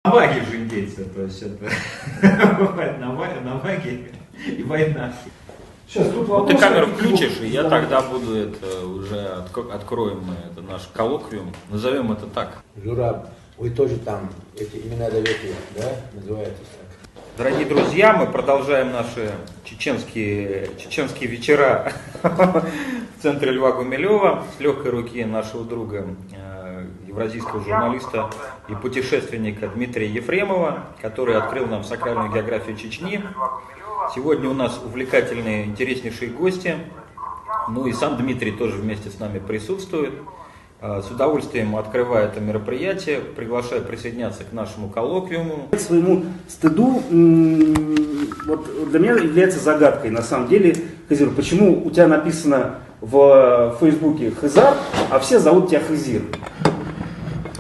На ваге же индейцы, то есть это бывает на ваге и война. Сейчас тут Вот ты камеру включишь, и я тогда буду это уже откроем мы это наш коллоквиум, назовем это так. Жураб, вы тоже там эти имена даете, да, называетесь так? Дорогие друзья, мы продолжаем наши чеченские вечера в центре Льва Гумилева с легкой руки нашего друга, евразийского журналиста и путешественника Дмитрия Ефремова, который открыл нам сакральную географию Чечни. Сегодня у нас увлекательные, интереснейшие гости. Ну и сам Дмитрий тоже вместе с нами присутствует. С удовольствием открываю это мероприятие, приглашаю присоединяться к нашему коллоквиуму. К своему стыду, вот для меня является загадкой, на самом деле, Хызир, почему у тебя написано в Фейсбуке Хызар, а все зовут тебя Хызир.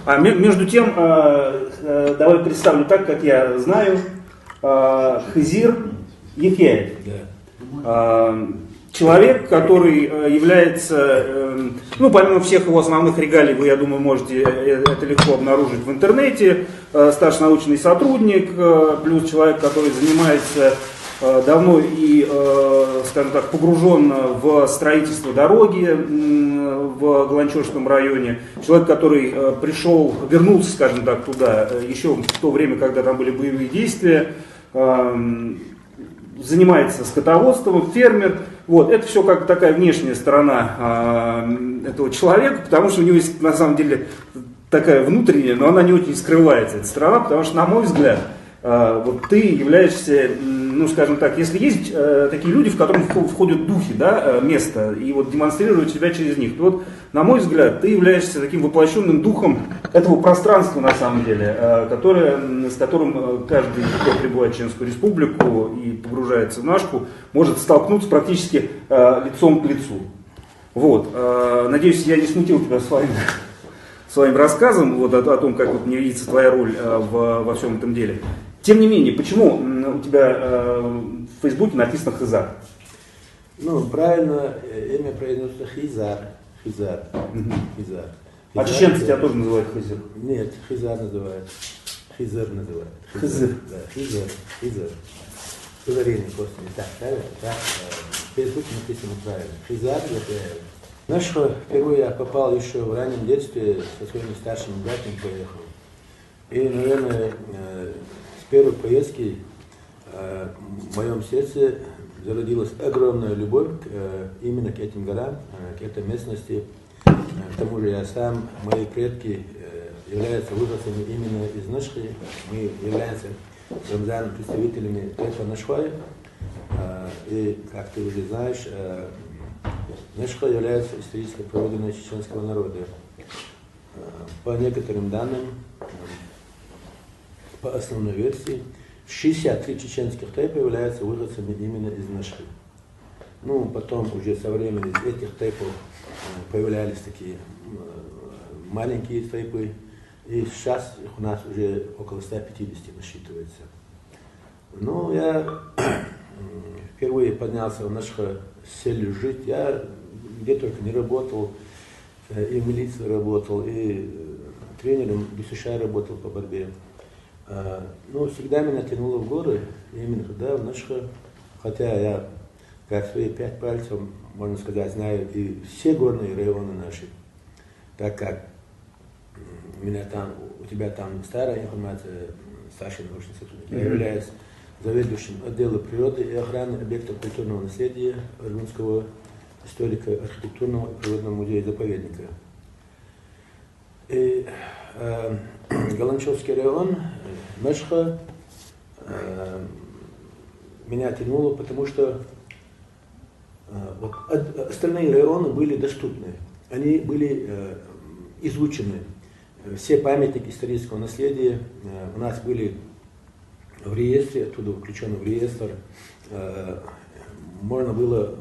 А между тем, давай представлю так, как я знаю, Хызир Ефяев. Человек, который является, ну, помимо всех его основных регалий, вы, я думаю, можете это легко обнаружить в интернете, старший научный сотрудник, плюс человек, который занимается давно и, скажем так, погружен в строительство дороги в Галанчевском районе, человек, который вернулся, скажем так, туда еще в то время, когда там были боевые действия, занимается скотоводством, фермер. Вот, это все как такая внешняя сторона этого человека, потому что у него есть на самом деле такая внутренняя, но она не очень скрывается, эта сторона, потому что, на мой взгляд, вот ты являешься, ну скажем так, если есть такие люди, в которых входят духи, да, места, и вот демонстрируют себя через них, то вот, на мой взгляд, ты являешься таким воплощенным духом этого пространства, на самом деле, с которым каждый, кто прибывает в Чеченскую Республику и погружается в Нашку, может столкнуться практически лицом к лицу. Вот. Надеюсь, я не смутил тебя своим рассказом вот, о том, как вот мне видится твоя роль во всем этом деле. Тем не менее, почему у тебя в Фейсбуке написано Хызар? Ну, правильно, имя произносится Хизар. Хизар. А чеченцы тебя тоже называют Хызар? Нет, Хизар называют. Хизар называют. Хызар. Да, Хизар. Ударение просто не так, правильно? Так, в Фейсбуке написано правильно. Хизар Ефяев. Знаешь, что впервые я попал еще в раннем детстве, со своим старшим братом поехал. И, наверное, с первой поездки в моем сердце зародилась огромная любовь именно к этим горам, к этой местности. К тому же я сам, мои предки являются выходцами именно из Нашхи. Мы являемся Рамзаном представителями Тепа Нашхай. И, как ты уже знаешь, Нашха является исторической проводиной чеченского народа. По некоторым данным, по основной версии, 63 чеченских тайпа являются выходцами именно из Нашхи. Ну, потом уже со временем из этих тайпов появлялись такие маленькие тайпы, и сейчас их у нас уже около 150 насчитывается. Ну, я впервые поднялся в Нашха с целью жить. Я где только не работал, и в милиции работал, и тренером БСШ работал по борьбе. Но всегда меня тянуло в горы, именно туда, в Нашха. Хотя я, как свои 5 пальцев, можно сказать, знаю и все горные районы наши. Так как у тебя там старая информация, старший научный сотрудник, я являюсь заведующим отдела природы и охраны объектов культурного наследия Аргунского историко-архитектурного и природного музея-заповедника. И Галанчевский район, Нашха, меня тянуло, потому что вот, остальные районы были доступны, они были изучены. Все памятники исторического наследия у нас были в реестре, оттуда включены в реестр. Можно было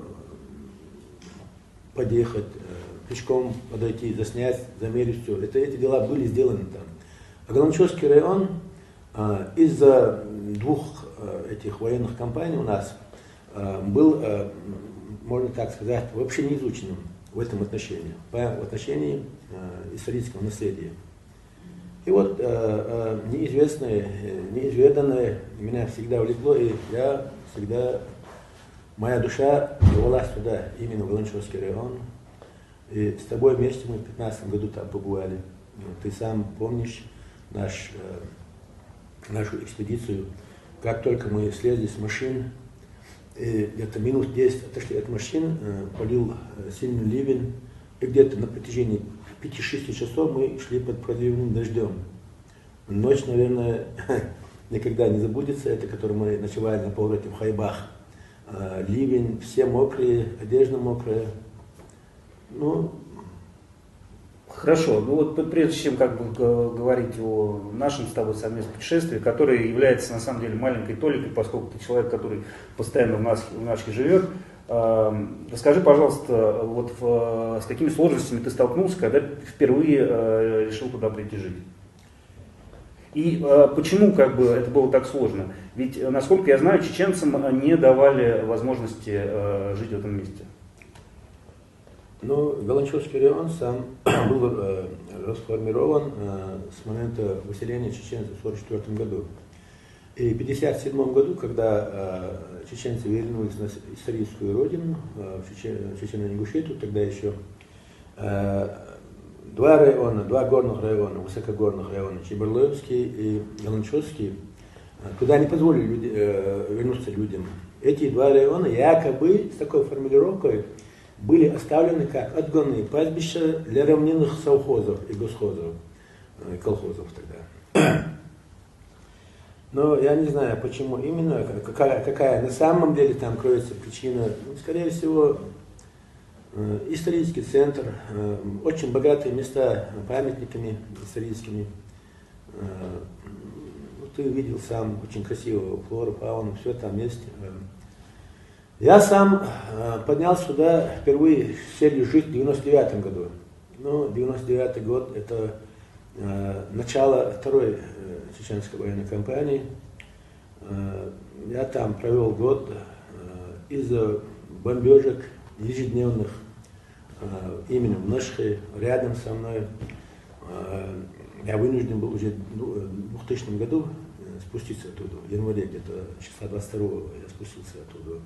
подъехать, пешком подойти, заснять, замерить все. Эти дела были сделаны там. А Галанчевский район из-за 2 этих военных кампаний у нас был, можно так сказать, вообще не изученным в этом отношении, в отношении исторического наследия. И вот неизвестное, неизведанное меня всегда влекло, и я всегда, моя душа рвалась туда, именно в Волончевский район. И с тобой вместе мы в 2015 году там побывали. Ты сам помнишь нашу экспедицию, как только мы слезли с машин, и где-то минут 10 отошли от машин, полил сильный ливень, и где-то на протяжении 5-6 часов мы шли под проливным дождем. Ночь, наверное, никогда не забудется, это который мы ночевали на повороте в Хайбах. Ливень, все мокрые, одежда мокрая. Ну, хорошо, ну вот прежде чем как бы говорить о нашем с тобой совместном путешествии, которое является на самом деле маленькой толикой, поскольку ты человек, который постоянно в Нашке живет, расскажи, пожалуйста, вот с какими сложностями ты столкнулся, когда впервые решил туда прийти жить? И почему как бы это было так сложно? Ведь, насколько я знаю, чеченцам не давали возможности жить в этом месте. Ну, Галанчевский район сам был расформирован с момента выселения чеченцев в 1944 году. И в 1957 году, когда чеченцы вернулись на историческую родину, в Чечено-Ингушетию, тогда еще два горных района, высокогорных района, Чеберлоевский и Галанчевский, туда не позволили вернуться людям. Эти два района якобы с такой формулировкой были оставлены как отгонные пастбища для равнинных совхозов и госхозов, и колхозов тогда. Но я не знаю, почему именно, какая на самом деле там кроется причина. Ну, скорее всего, исторический центр, очень богатые места памятниками историческими. Ты видел сам, очень красивую флору, фауну, все там есть. Я сам поднялся сюда впервые с целью жить в 99 году. Ну, 99 год – это начало второй чеченской военной кампании. Я там провел год из-за бомбежек ежедневных, именно в Нашхе, рядом со мной. Я вынужден был уже в 2000 году спуститься оттуда. В январе где-то числа 22-го я спустился оттуда.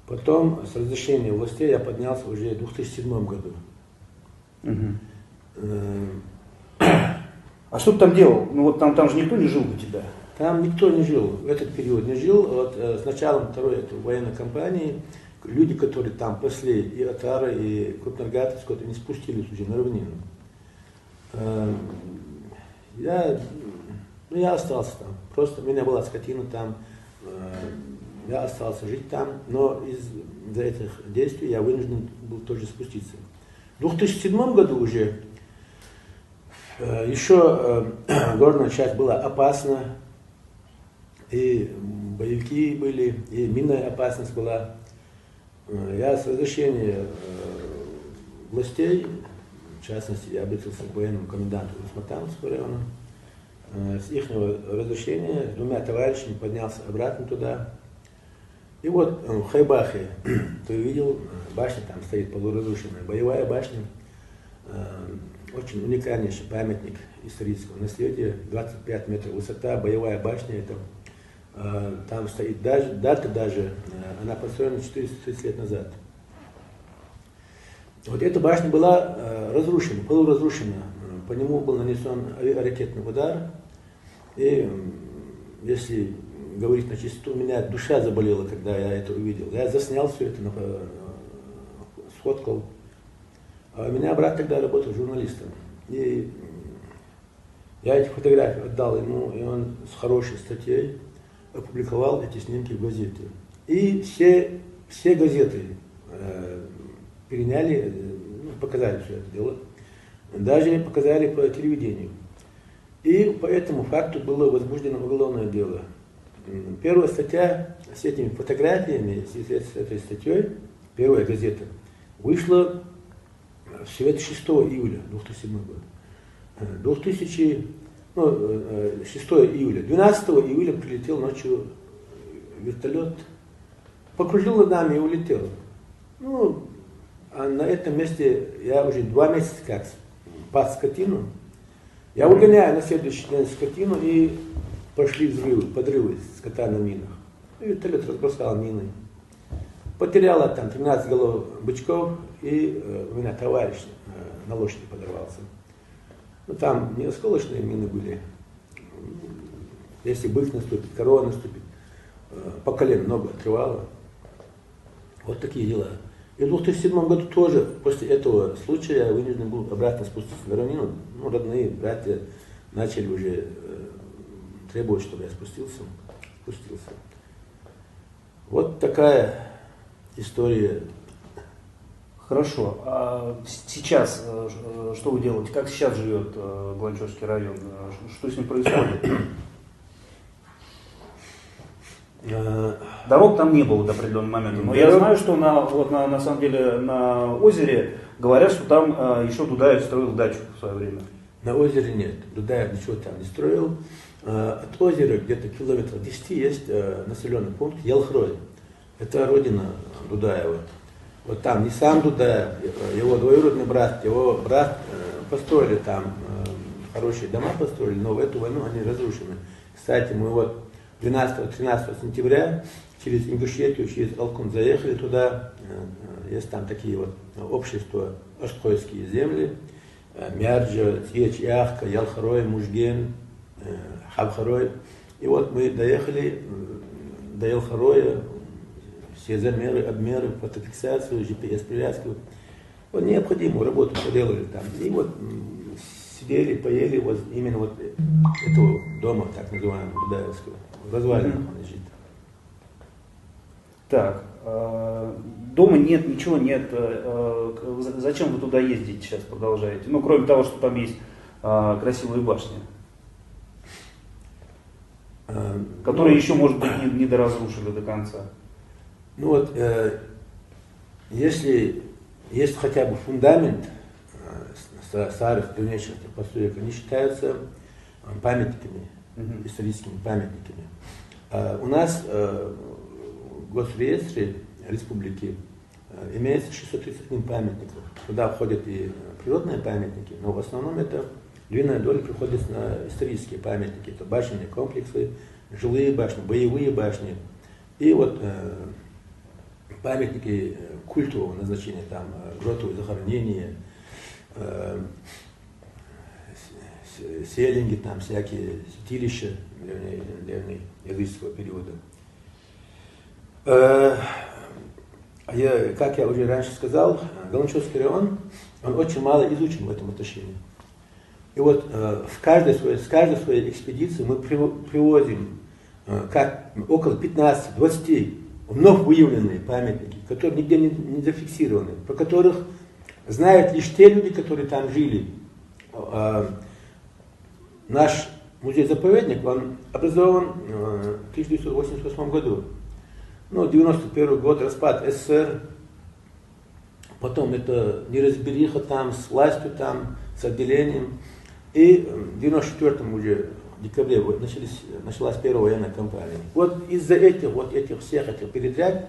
Потом, с разрешения властей, я поднялся уже в 2007 году. А что ты там делал? Ну вот там же никто не жил у тебя. Там никто не жил, в этот период не жил. Вот, с началом второй этой военной кампании люди, которые там пасли и Атары, и Крупногатовск, они спустились уже на равнину. Я остался там. Просто у меня была скотина там. Я остался жить там, но из-за этих действий я вынужден был тоже спуститься. В 2007 году уже еще горная часть была опасна, и боевики были, и минная опасность была. Я с разрешения властей, в частности, я обратился к военному коменданту Усматановского района, с их разрешения с двумя товарищами поднялся обратно туда. И вот в Хайбахе, ты увидел, башня там стоит полуразрушенная, боевая башня, очень уникальнейший памятник исторического наследия, 25 метров высота, боевая башня, это, там стоит дата даже, она построена 430 лет назад. Вот эта башня была разрушена, полуразрушена, по нему был нанесен ракетный удар, и если говорить на чистоту, у меня душа заболела, когда я это увидел. Я заснял все это, сфоткал. А у меня брат тогда работал журналистом. И я эти фотографии отдал ему, и он с хорошей статьей опубликовал эти снимки в газете. И все газеты переняли, показали все это дело. Даже показали по телевидению. И по этому факту было возбуждено уголовное дело. Первая статья с этими фотографиями, с этой статьей, первая газета, вышла в свет 6 июля 2007 года. 6 июля. 12 июля прилетел ночью вертолет, покружил над нами и улетел. А на этом месте я уже 2 месяца как пас скотину, Я выгоняю на следующий день скотину, и пошли взрывы, подрывы скота на минах. И вертолет разбросал мины. Потеряла там 13 голов бычков, и у меня товарищ на лошади подорвался. Ну там не осколочные мины были. Если бык наступит, корова наступит, по колен ногу отрывало. Вот такие дела. И в 2007 году тоже, после этого случая, я вынужден был обратно спуститься на равнину. Ну, родные братья начали уже требовать, чтобы я спустился. Вот такая история. Хорошо. А сейчас что вы делаете? Как сейчас живет Гланчевский район? Что с ним происходит? Дорог там не было до определенного момента. Но я знаю, что на самом деле на озере говорят, что там еще Дудаев строил дачу в свое время. На озере нет. Дудаев ничего там не строил. От озера где-то километров 10 есть населенный пункт Ялхрой. Это родина Дудаева. Вот там не сам Дудаев, его двоюродный брат, его брат построили там хорошие дома построили, но в эту войну они разрушены. Кстати, мы вот 12-13 сентября через Ингушетию, через Алкун заехали туда. Есть там такие вот общества, Ашткойские земли, Мярджа, Тьеч, Яхка, Ялхрой, Мужген, Хабхарой. И вот мы доехали до Ялхроя, все замеры, обмеры, фотофиксацию, GPS-привязку. Вот необходимую работу поделали там. И вот сидели, поели вот именно вот этого дома, так называемого, Дудаевского. В развалинах он лежит. Так, дома нет, ничего нет. Зачем вы туда ездите сейчас, продолжаете? Ну, кроме того, что там есть красивые башни, которые еще, может быть, не доразрушили до конца. Ну вот, если есть хотя бы фундамент старых древнейших построек, они считаются памятниками, историческими памятниками. У нас в госреестре республики имеется 631 памятников. Туда входят и природные памятники, но в основном это львиная доля приходится на исторические памятники. Это башенные комплексы, жилые башни, боевые башни. И вот памятники культового назначения, там гротовые захоронения, селенги, там всякие святилища древнеязыческого периода. Как я уже раньше сказал, Галанчевский район, он очень мало изучен в этом отношении. И вот с каждой своей экспедиции мы привозим около 15-20 вновь выявленные памятники, которые нигде не зафиксированы, про которых знают лишь те люди, которые там жили. Наш музей-заповедник, он образован в 1988 году. Ну, 91 год, распад СССР, потом это неразбериха там, с властью там, с отделением. И в 94 уже декабре началась первая военная кампания. Вот из-за этих всех передряг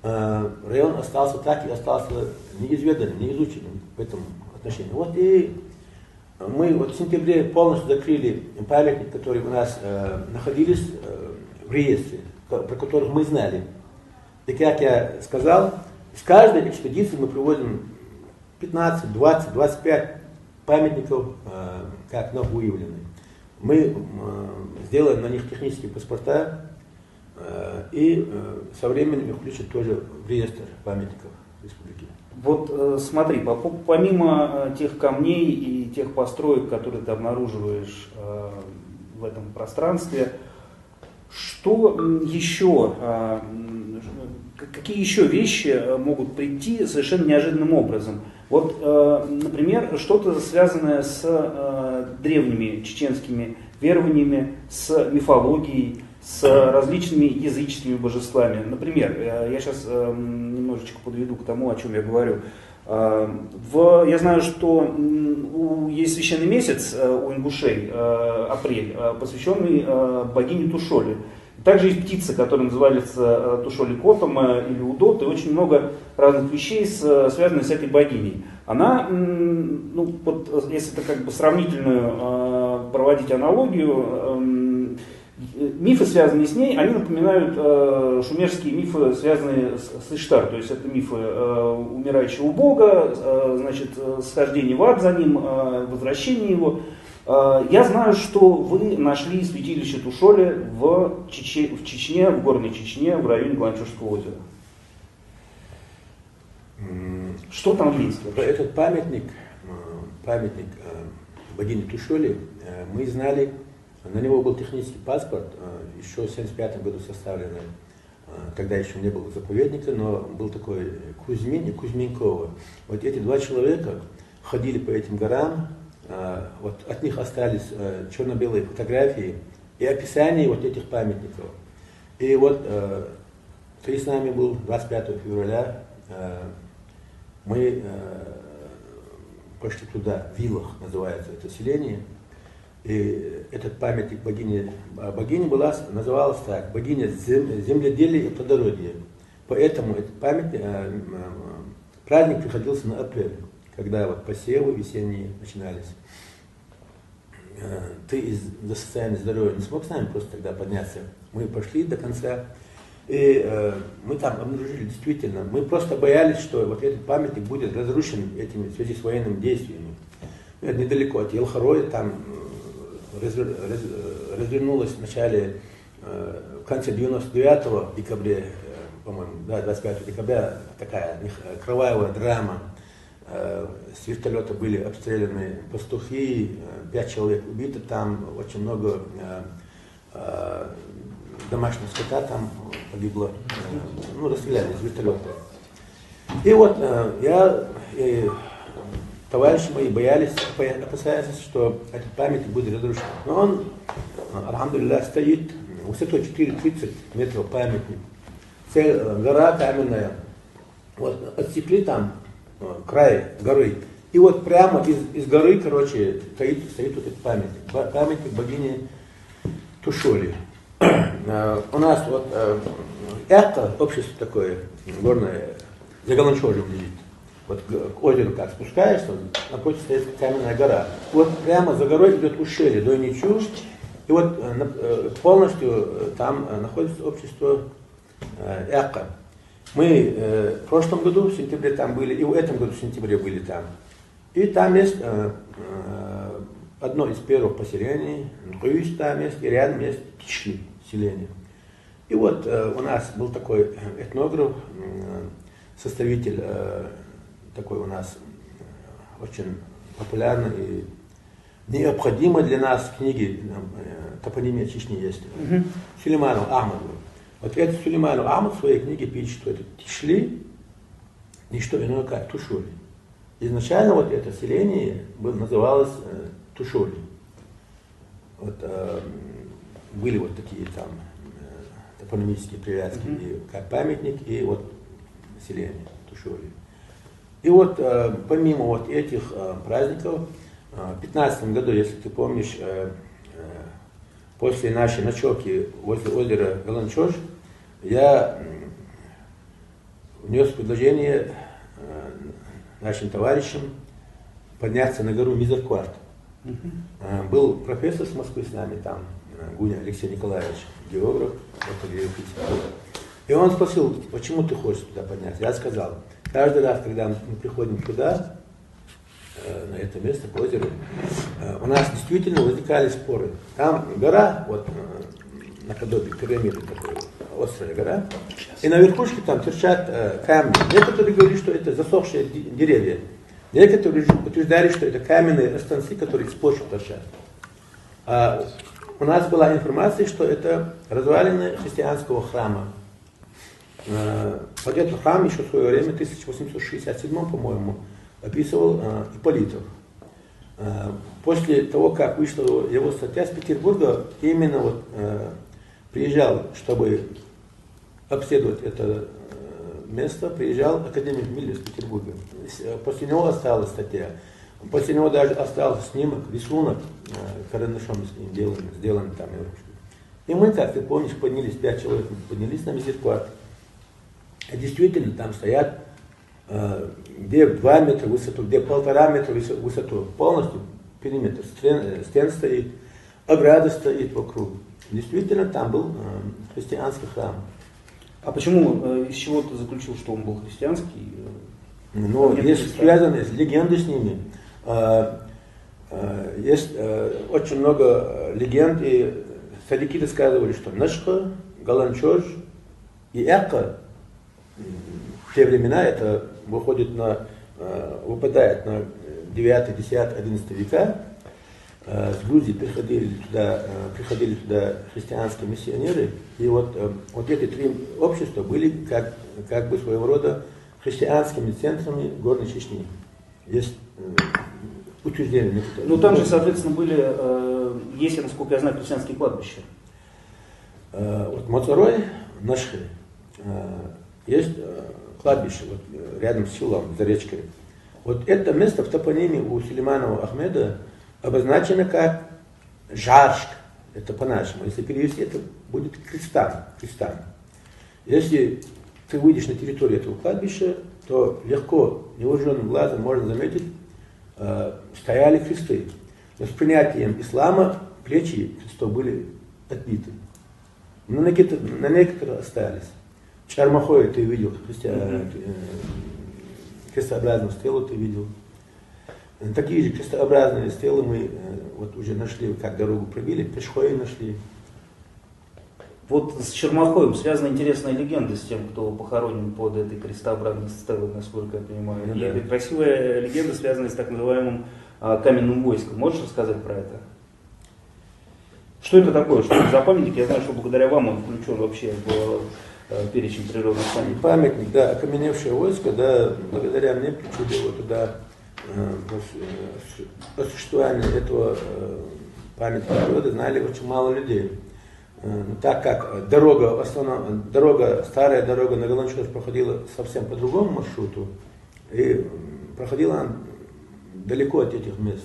район остался так и остался неизведанным, неизученным в этом отношении. Вот и мы вот в сентябре полностью закрыли памятники, которые у нас находились в реестре, про которых мы знали. И как я сказал, с каждой экспедиции мы приводим 15, 20, 25 памятников, как вновь выявленные. Мы сделаем на них технические паспорта и со временем их включат тоже в реестр памятников республики. Вот смотри, помимо тех камней и тех построек, которые ты обнаруживаешь в этом пространстве, что еще, какие еще вещи могут прийти совершенно неожиданным образом? Вот, например, что-то связанное с древними чеченскими верованиями, с мифологией, с различными языческими божествами. Например, я сейчас немножечко подведу к тому, о чем я говорю. Я знаю, что есть священный месяц у ингушей, апрель, посвященный богине Тушоле. Также есть птица, которая называется Тушоли Котом или Удот, и очень много разных вещей, связанных с этой богиней. она, ну, вот, если это как бы сравнительную проводить аналогию, мифы, связанные с ней, они напоминают шумерские мифы, связанные с Иштар. То есть это мифы умирающего бога, значит, схождение в ад за ним, возвращение его. Я знаю, что вы нашли святилище Тушоли в Чечне, в горной Чечне, в районе Галанчужского озера. Что там есть? Этот памятник богини Тушоли, мы знали, на него был технический паспорт, еще в 1975 году составленный, тогда еще не было заповедника, но был такой Кузьмин и Кузьминкова. Вот эти два человека ходили по этим горам, вот от них остались черно-белые фотографии и описание вот этих памятников. И вот ты с нами был 25 февраля, мы пошли туда, Вилах называется это селение, и этот памятник богини называлась так, богиня земледелия и плодородия. Поэтому этот праздник приходился на апрель, когда вот посевы весенние начинались. Ты из-за состояния здоровья не смог с нами просто тогда подняться. Мы пошли до конца, и мы там обнаружили действительно, мы просто боялись, что вот этот памятник будет разрушен этими, в связи с военными действиями. Это недалеко от Елхороя, там развернулась в начале, в конце 99 декабря, по-моему, да, 25 декабря, такая кровавая драма. С вертолета были обстреляны пастухи, 5 человек убито, там очень много домашнего скота там погибло, ну, расстреляли из вертолета. И вот товарищи мои боялись, опасаясь, что этот памятник будет разрушен. Но он, алхамдулилля, стоит высотой 4-30 метров памятник. Гора каменная. Вот отсекли там край горы. И вот прямо из горы, короче, стоит вот этот памятник. Памятник богини Тушоли. У нас вот это общество такое горное, за Галанчожем лежит. Вот к озеру как спускаешься, напротив стоит каменная гора. Вот прямо за горой идет ущелье Дойничу. И вот полностью там находится общество Эка. Мы в прошлом году в сентябре там были, и в этом году в сентябре были там. И там есть одно из первых поселений, там есть, и рядом есть Тишли селение. И вот у нас был такой этнограф, составитель такой у нас очень популярный и необходимый для нас книги «Топонимия Чечни» есть. Сулейманов Ахмад. Вот этот Сулейманов Ахмад в своей книге пишет, что это Тишли, не что иное, как Тушоли. Изначально вот это селение называлось Тушоли. Вот, были вот такие там топонимические привязки, и как памятник, и вот селение Тушоли. И вот помимо вот этих праздников, в 2015 году, если ты помнишь, после нашей ночевки возле озера Галанчож, я внес предложение нашим товарищам подняться на гору Мизеркварт. Был профессор с Москвы с нами там, Гуня Алексей Николаевич, географ, и он спросил, почему ты хочешь туда подняться? Я сказал, каждый раз, когда мы приходим туда, на это место, к озеру, у нас действительно возникали споры. Там гора, вот наподобие пирамиды, такой, острая гора, и на верхушке там торчат камни. Некоторые говорили, что это засохшие деревья. Некоторые утверждали, что это каменные расстанцы, которые с почвы торчат. А у нас была информация, что это развалины христианского храма. Вот этот храм еще в свое время, в 1867, по-моему, описывал Ипполитов. После того, как вышла его статья с Петербурга, именно вот приезжал, чтобы обследовать это место, приезжал академик Миллер из Петербурга. После него осталась статья. После него даже остался снимок, рисунок карандашом сделан там. И мы, как ты помнишь, поднялись, 5 человек поднялись на Мизеркварт. И действительно, там стоят где 2 метра высоту, где 1,5 метра высоту, полностью периметр, стен стоит, ограда стоит вокруг. Действительно, там был христианский храм. А почему, из чего ты заключил, что он был христианский? Ну, есть связанные легенды с ними. Есть очень много легенд, и старики рассказывали, что Нашха, Галанчож и Эка в те времена, это выпадает на 9, 10, 11 века, с Грузии приходили туда христианские миссионеры, и вот эти 3 общества были как бы своего рода христианскими центрами Горной Чечни. Есть утверждение. Ну там же, соответственно, есть, насколько я знаю, христианские кладбища. Вот Моцарой, Нашхе, есть кладбище рядом с селом, за речкой. Вот это место в топониме у Сулейманова Ахмеда обозначено как Жаршк. Это по-нашему. Если перевести, это будет Кристан. Если ты выйдешь на территорию этого кладбища, то легко, невооруженным глазом можно заметить, стояли кресты. Но с принятием ислама плечи крестов были отбиты. Но на некоторые остались. В Чармахое ты видел крестообразную стелу, ты видел. Такие же крестообразные стелы мы уже нашли, как дорогу пробили, пешхое нашли. Вот с Чермахоем связана интересная легенда с тем, кто похоронен под этой крестообразной стелой, насколько я понимаю. И это красивая легенда, связанная с так называемым каменным войском. Можешь рассказать про это? Что это такое? Что это за памятник? Я знаю, что благодаря вам он включен вообще в перечень природных памятников. Памятник, да, окаменевшее войско, да, благодаря мне включили его туда. По существованию этого памятника природы знали очень мало людей. Так как старая дорога на Галанчож проходила совсем по другому маршруту, и проходила она далеко от этих мест.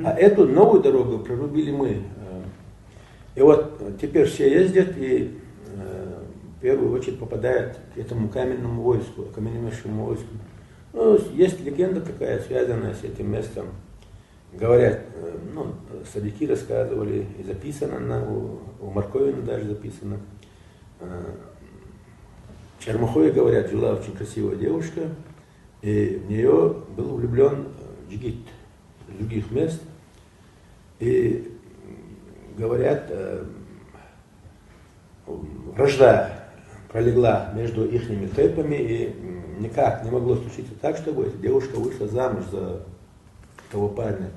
А эту новую дорогу прорубили мы. И вот теперь все ездят и в первую очередь попадают к этому каменному войску, окаменевшему войску. Ну, есть легенда такая, связанная с этим местом. Говорят, старики рассказывали, и записано, у Марковина даже записано. В Чермахое, говорят, жила очень красивая девушка, и в нее был влюблен джигит из других мест. И говорят, вражда пролегла между ихними тайпами, и никак не могло случиться так, чтобы эта девушка вышла замуж за того парня.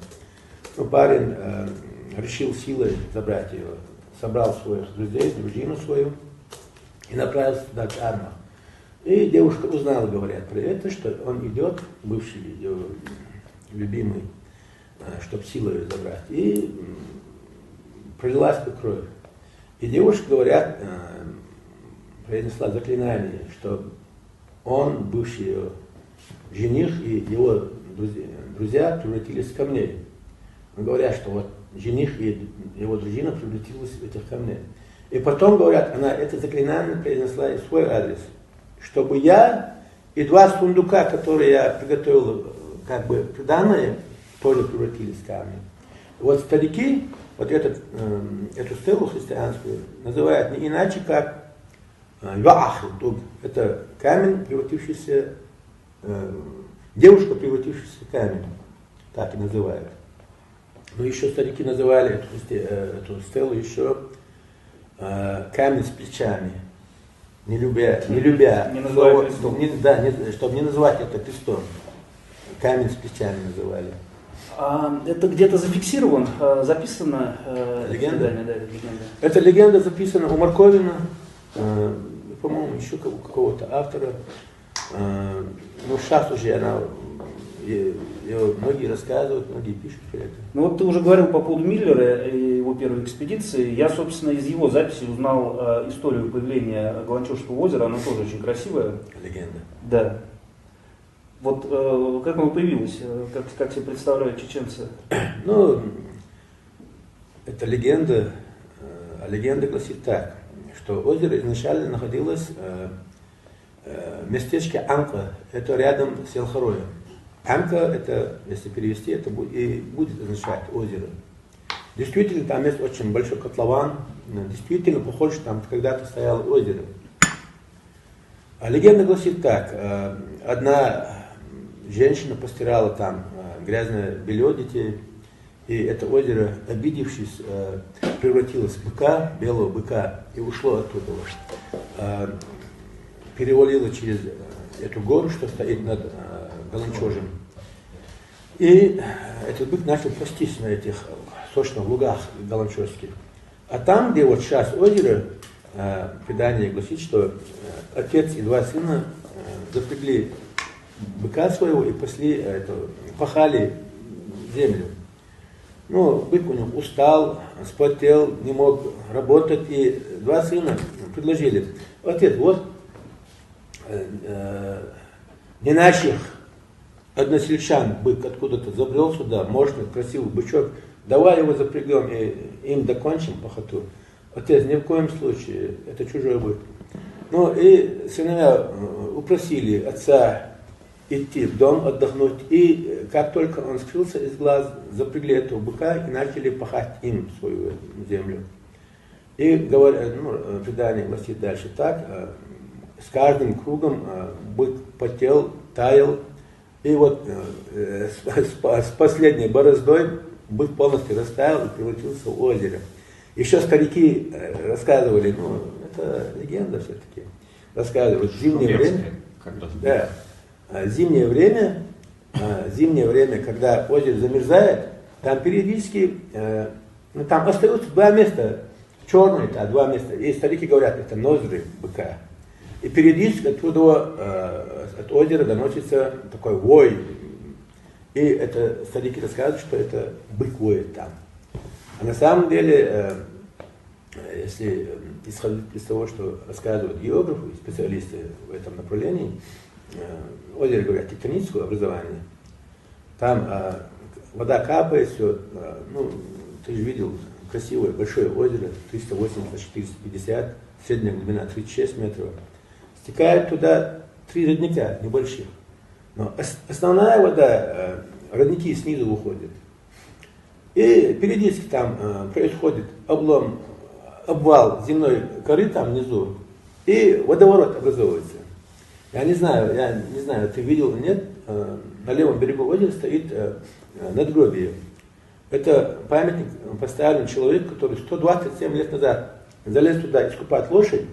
Но парень решил силой забрать ее, собрал своих друзей, дружину свою и направился туда к Армах. И девушка узнала, говорят, про это, что он идет, бывший ее любимый, чтобы силой ее забрать. И пролилась кровь. И девушка, говорят, произнесла заклинание, что он, бывший ее жених, и его друзья превратились в камней. Но говорят, что вот жених и его дружина превратились в этих камней. И потом, говорят, она это заклинание произнесла и свой адрес, чтобы я и 2 сундука, которые я приготовил, как бы приданное, тоже превратились в камни. Вот старики эту стелу христианскую называют не иначе, как это камень, превратившийся, девушка, превратившаяся в камень, так и называют. Но еще старики называли эту стелу еще камень с плечами, не любя называя крестом. Чтобы не называть это крестом. Камень с плечами называли. Это где-то зафиксировано, записано? Легенда? Да, это легенда. Эта легенда записана у Марковина, по-моему, еще у какого-то автора. Но сейчас уже ее многие рассказывают, многие пишут про это. Ну вот ты уже говорил по поводу Миллера и его первой экспедиции. Я, собственно, из его записи узнал историю появления Галанчожского озера. Она тоже очень красивая. Легенда. Да. Вот как оно появилось? Как себе представляют чеченцы? Ну, это легенда. А легенда гласит так, что озеро изначально находилось местечке Анка, это рядом с Елхароем. Анка, это, если перевести, это и будет означать озеро. Действительно, там есть очень большой котлован, действительно похоже, что там когда-то стояло озеро. А легенда гласит так, одна женщина постирала там грязное белье детей, и это озеро, обидевшись, превратилось в быка, белого быка, и ушло оттуда. Перевалило через эту гору, что стоит над Галанчожем. И этот бык начал пастись на этих сочных лугах галанчожских. А там, где вот сейчас озеро, предание гласит, что отец и два сына запрягли быка своего и пахали землю. Ну, бык у них устал, спотел, не мог работать, и два сына предложили: отец, вот не наших односельчан бык откуда-то забрел сюда, мощный, красивый бычок, давай его запрягем и им докончим пахоту. Отец, ни в коем случае, это чужой бык. Ну и сыновья упросили отца идти в дом отдохнуть, и как только он скрылся из глаз, запрягли этого быка и начали пахать им свою землю. И предание гласит дальше так: с каждым кругом бык потел, таял, и вот с последней бороздой бык полностью растаял и превратился в озеро. Еще старики рассказывали, это легенда все-таки, рассказывают, зимнее время, когда озеро замерзает, там периодически, там остаются два места, черные, два места, и старики говорят, это ноздры быка. И периодически оттуда, от озера доносится такой вой. И это старики рассказывают, что это бык воет там. А на самом деле, если исходить из того, что рассказывают географы и специалисты в этом направлении, озеро, говорят, тектонического образования, там вода капает, все, ты же видел, красивое большое озеро, 380-450, средняя глубина 36 метров. Стекают туда 3 родника небольших. Но основная вода, родники снизу выходят. И периодически там происходит обвал земной коры там внизу, и водоворот образовывается. Я не знаю, ты видел или нет, на левом берегу озера стоит надгробие. Это памятник поставлен человек, который 127 лет назад залез туда искупать лошадь,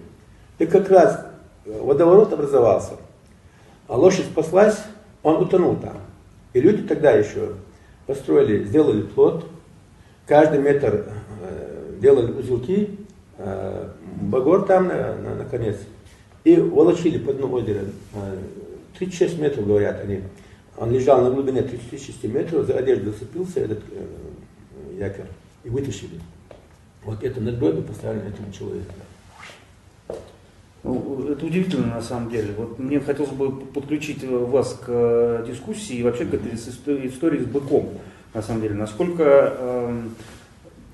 и как раз водоворот образовался. А лошадь спаслась, он утонул там. И люди тогда еще сделали плот, каждый метр делали узелки, багор там наконец, и волочили по дну озера. 36 метров, говорят они. Он лежал на глубине 36 метров, за одежду зацепился этот якорь, и вытащили. Вот это надгробие поставлено этому человеку. Это удивительно на самом деле. Вот мне хотелось бы подключить вас к дискуссии и вообще к этой истории с быком. На самом деле, насколько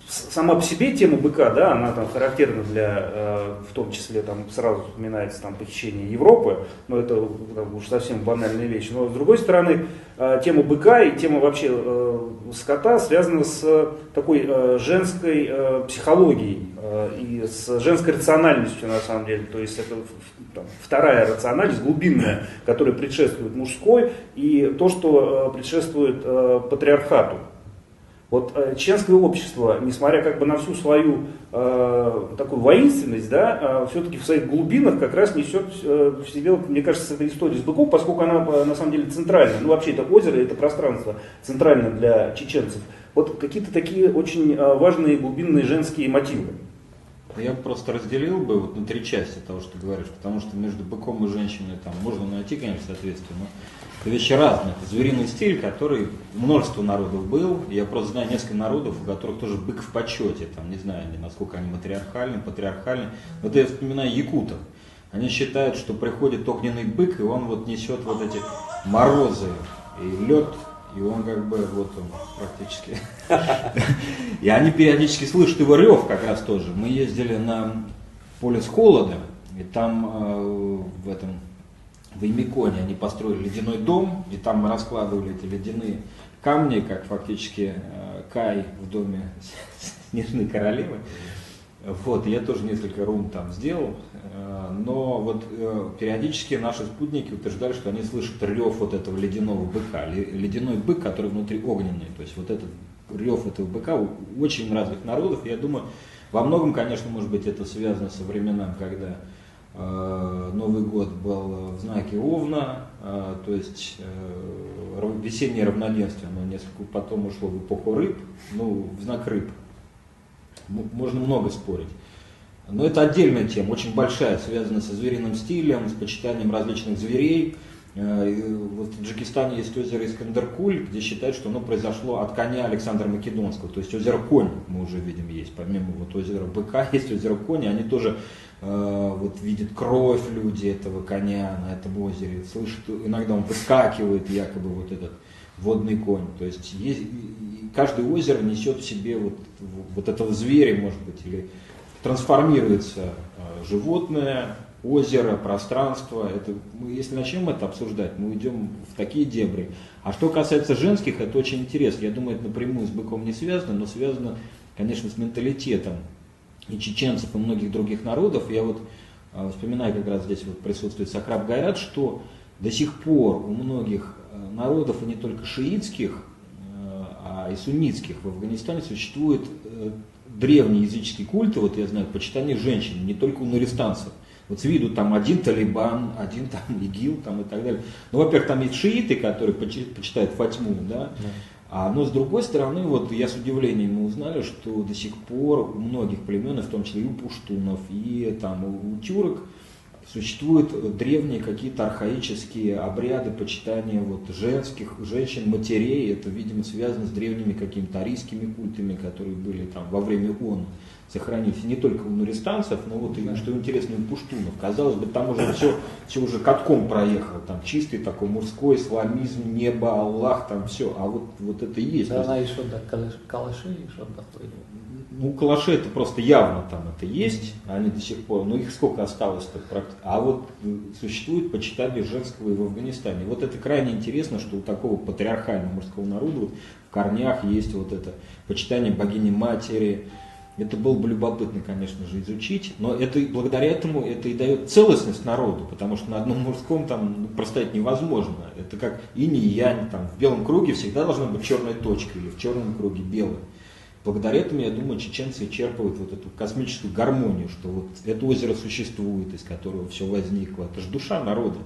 сама по себе тема быка, да, она там характерна для, в том числе там сразу вспоминается там похищение Европы, но это там, уж совсем банальная вещь. Но с другой стороны, тема быка и тема вообще скота связана с такой женской психологией и с женской рациональностью на самом деле. То есть это там, вторая рациональность, глубинная, которая предшествует мужской, и то, что предшествует патриархату. Вот чеченское общество, несмотря как бы на всю свою такую воинственность, да, все-таки в своих глубинах как раз несет в себе, мне кажется, эта история с быком, поскольку она на самом деле центральная. Ну вообще это озеро, это пространство центральное для чеченцев. Вот какие-то такие очень важные глубинные женские мотивы. Я бы просто разделил бы вот на 3 части того, что ты говоришь, потому что между быком и женщиной там можно найти, конечно, соответствие, но это вещи разные. Это звериный стиль, который множество народов был. Я просто знаю несколько народов, у которых тоже бык в почете. Там, не знаю, насколько они матриархальны, патриархальны. Вот я вспоминаю якутов. Они считают, что приходит огненный бык, и он вот несет вот эти морозы и лед, и он как бы вот он практически. И они периодически слышат его рев как раз тоже. Мы ездили на поле с холода, и там в этом в Имиконе они построили ледяной дом, и там раскладывали эти ледяные камни, как фактически Кай в доме Снежной королевы. Вот, я тоже несколько рун там сделал, но вот периодически наши спутники утверждали, что они слышат рев вот этого ледяного быка. Ледяной бык, который внутри огненный. То есть вот этот рев этого быка у очень разных народов. Я думаю, во многом, конечно, может быть, это связано со временами, когда Новый год был в знаке Овна, то есть весеннее равноденствие, оно несколько потом ушло в эпоху рыб, ну, в знак рыб. Можно много спорить. Но это отдельная тема, очень большая, связанная со звериным стилем, с почитанием различных зверей. Вот в Таджикистане есть озеро Искандер-Куль, где считают, что оно произошло от коня Александра Македонского. То есть озеро Конь мы уже видим есть. Помимо вот озера Быка есть озеро Конь, они тоже вот видят кровь люди этого коня на этом озере, слышат, иногда он выскакивает, якобы вот этот водный конь. То есть каждое озеро несет в себе вот этого зверя, может быть, или трансформируется животное, озеро, пространство. Если начнем это обсуждать, мы уйдем в такие дебри. А что касается женских, это очень интересно. Я думаю, это напрямую с быком не связано, но связано, конечно, с менталитетом и чеченцев, и многих других народов. Я вот вспоминаю, как раз здесь вот присутствует Сакраб Гайрат, что до сих пор у многих народов, и не только шиитских, а и суннитских, в Афганистане существуют древние языческие культы, вот я знаю, почитание женщин, не только у нуристанцев. Вот с виду там один Талибан, один там ИГИЛ там, и так далее. Ну, во-первых, там есть шииты, которые почитают Фатьму, да? Но с другой стороны, вот я с удивлением мы узнали, что до сих пор у многих племен, в том числе и у пуштунов, и там у тюрок, существуют древние какие-то архаические обряды почитания вот женщин, матерей. Это, видимо, связано с древними какими-то арийскими культами, которые были там во время ООН, сохранились не только у нуристанцев, но вот и, что интересно, у пуштунов. Казалось бы, там уже все уже катком проехало, там чистый такой мужской исламизм, небо, Аллах, там все, а вот это и есть. Да, она еще до калаши, еще такое. Ну, калаши это просто явно там это есть, они до сих пор, но их сколько осталось-то? А вот существует почитание женского и в Афганистане. Вот это крайне интересно, что у такого патриархального мужского народа вот в корнях есть вот это почитание богини-матери. Это было бы любопытно, конечно же, изучить, но это, благодаря этому это и дает целостность народу, потому что на одном мужском там простоять невозможно. Это как инь и янь, там в белом круге всегда должна быть черная точка или в черном круге белая. Благодаря этому, я думаю, чеченцы черпают вот эту космическую гармонию, что вот это озеро существует, из которого все возникло. Это же душа народа.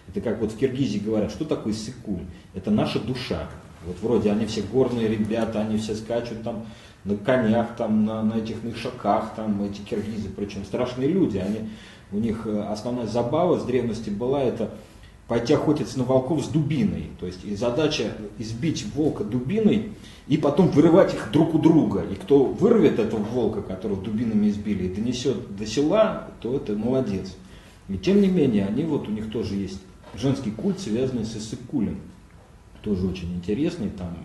Это как вот в Киргизии говорят, что такое Иссык-Куль? Это наша душа. Вот вроде они все горные ребята, они все скачут там на конях, там, на этих ишаках, там эти киргизы, причем страшные люди. У них основная забава с древности была это пойти охотиться на волков с дубиной. То есть и задача избить волка дубиной и потом вырывать их друг у друга. И кто вырвет этого волка, которого дубинами избили, и донесет до села, то это молодец. И тем не менее, у них тоже есть женский культ, связанный с Иссык-Кулем. Тоже очень интересный. Там,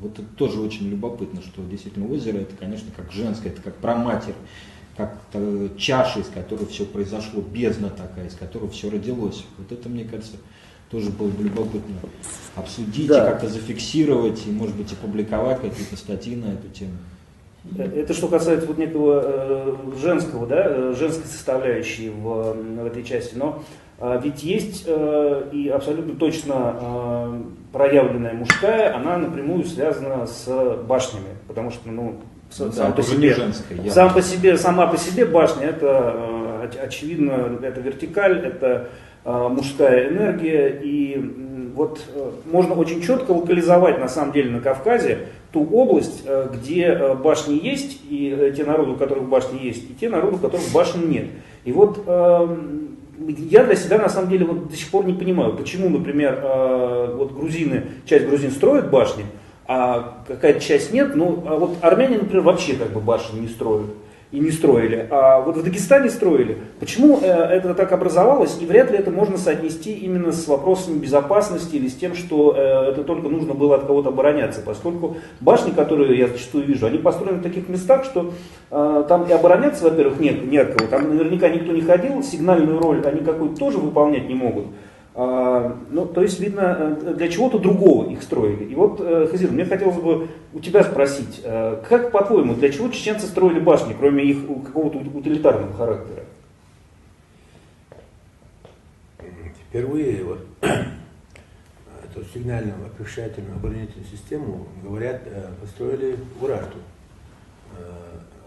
вот это тоже очень любопытно, что действительно озеро это, конечно, как женское, это как праматерь, как чаша, из которой все произошло, бездна такая, из которой все родилось. Вот это, мне кажется, тоже было бы любопытно обсудить, да, и как-то зафиксировать, и, может быть, опубликовать какие-то статьи на эту тему. Это что касается вот некого женского, да, женской составляющей в этой части. Но ведь есть и абсолютно точно проявленная мужская, она напрямую связана с башнями, потому что, сама по себе башня, это очевидно, это вертикаль, это мужская энергия, и вот можно очень четко локализовать на самом деле на Кавказе ту область, где башни есть, и те народы, у которых башни есть, и те народы, у которых башен нет. И вот я для себя на самом деле вот до сих пор не понимаю, почему, например, вот часть грузин строят башни, а какая-то часть нет. А вот армяне, например, вообще как бы башни не строят и не строили, а вот в Дагестане строили. Почему это так образовалось, и вряд ли это можно соотнести именно с вопросами безопасности или с тем, что это только нужно было от кого-то обороняться, поскольку башни, которые я зачастую вижу, они построены в таких местах, что там и обороняться, во-первых, не от кого, там наверняка никто не ходил, сигнальную роль они какую-то тоже выполнять не могут. Ну, то есть, видно, для чего-то другого их строили. И вот, Хазир, мне хотелось бы у тебя спросить, как, по-твоему, для чего чеченцы строили башни, кроме их какого-то утилитарного характера? Впервые вот эту сигнальную оповещательную оборонительную систему, говорят, построили в Урашту.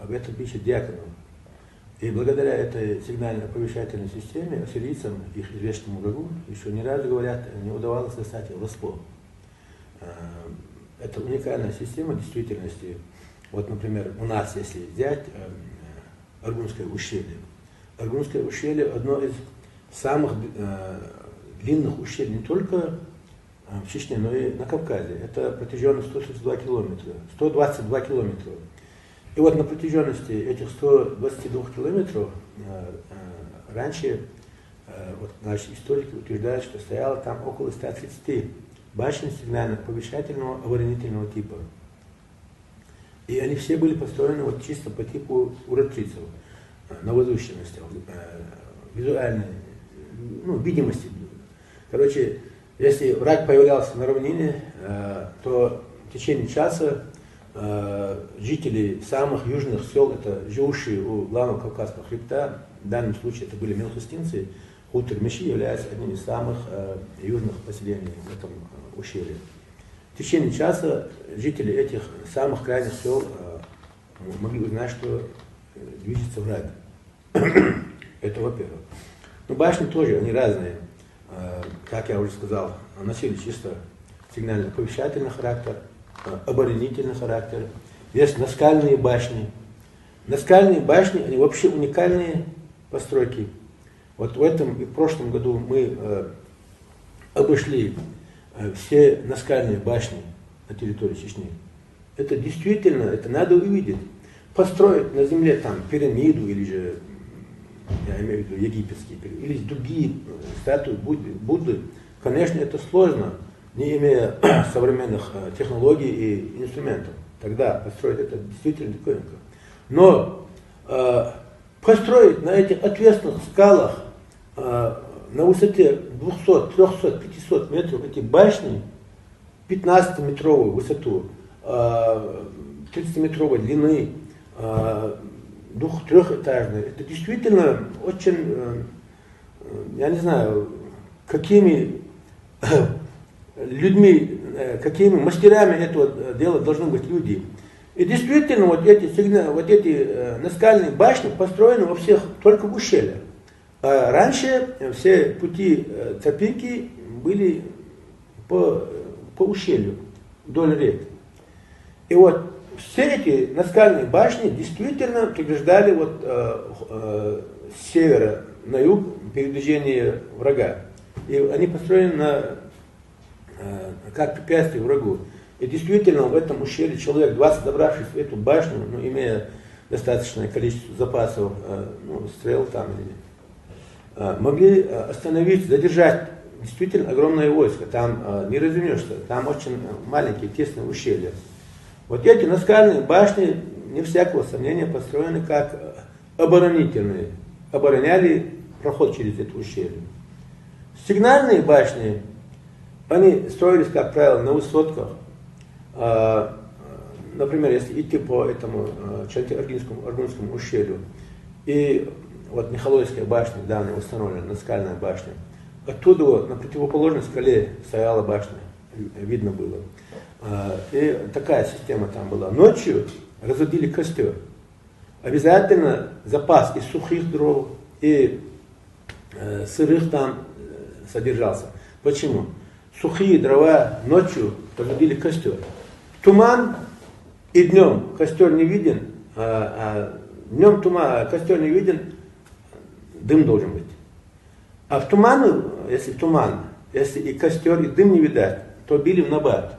Об этом пишет Дьяконов. И благодаря этой сигнально-оповещательной системе ассирийцам, их известному врагу, еще ни разу, говорят, не удавалось застать врасплох. Это уникальная система в действительности. Вот, например, у нас, если взять Аргунское ущелье. Аргунское ущелье одно из самых длинных ущелий не только в Чечне, но и на Кавказе. Это протяженность 132 километра. 122 километра. И вот на протяженности этих 122 километров раньше вот наши историки утверждают, что стояло там около 130 башен сигнально-оповещательного оборонительного типа. И они все были построены вот чисто по типу уратрицев, на возвышенностях, визуальной, видимости. Короче, если враг появлялся на равнине, то в течение часа жители самых южных сел, это живущие у главного Кавказского хребта, в данном случае это были мелхостинцы, Хутор-Меши является одним из самых южных поселений в этом ущелье. В течение часа жители этих самых крайних сел могли узнать, что движется враг. Это во-первых. Но башни тоже, они разные. Как я уже сказал, носили чисто сигнально-оповещательный характер, оборонительный характер. Есть наскальные башни. Наскальные башни, они вообще уникальные постройки. Вот в этом и в прошлом году мы обошли все наскальные башни на территории Чечни. Это действительно, это надо увидеть. Построить на земле там пирамиду, или же, я имею в виду египетские пирамиды, или другие статуи Будды, конечно, это сложно, не имея современных технологий и инструментов. Тогда построить это действительно диковинка. Но построить на этих отвесных скалах на высоте 200, 300, 500 метров эти башни, 15-метровую высоту, 30-метровой длины, трехэтажные, это действительно очень, я не знаю, какими людьми, какими мастерами этого дела должны быть люди. И действительно, вот эти наскальные башни построены во всех, только в ущельях. А раньше все пути тропинки были по ущелью, вдоль рек. И вот все эти наскальные башни действительно преграждали с севера на юг передвижение врага. И они построены как препятствие врагу. И действительно в этом ущелье человек 20, забравшись в эту башню, имея достаточное количество запасов, стрел там, могли остановить, задержать действительно огромное войско. Там не развернешься, там очень маленькие, тесные ущелья. Вот эти наскальные башни, не всякого сомнения, построены как оборонительные. Обороняли проход через это ущелье. Сигнальные башни, они строились, как правило, на высотках. Например, если идти по этому Чанти-Аргунскому ущелью, и вот Михалойская башня, данная установлена, наскальная башня, оттуда на противоположной скале стояла башня, видно было. И такая система там была. Ночью разводили костер. Обязательно запас из сухих дров и сырых там содержался. Почему? Сухие дрова ночью разводили костер. Туман, и днем костер не виден, днем костер не виден, дым должен быть. А в туман, если и костер, и дым не видать, то били в набат.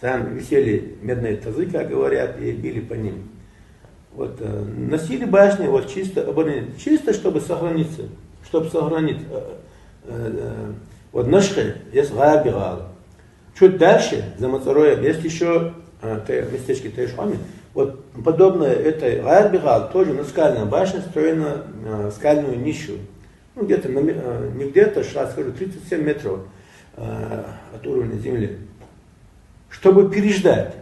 Там висели медные тазы, как говорят, и били по ним. Вот, носили башни чисто оборонительно, чисто чтобы сохраниться, вот Нашхе есть Габигал. Чуть дальше, за Мацароем, есть еще местечки Тайшхами. Вот подобное этой Габигал, тоже наскальная башня, строена в скальную нишу. ну, где-то, не где-то, сейчас скажу, 37 метров от уровня земли. Чтобы переждать.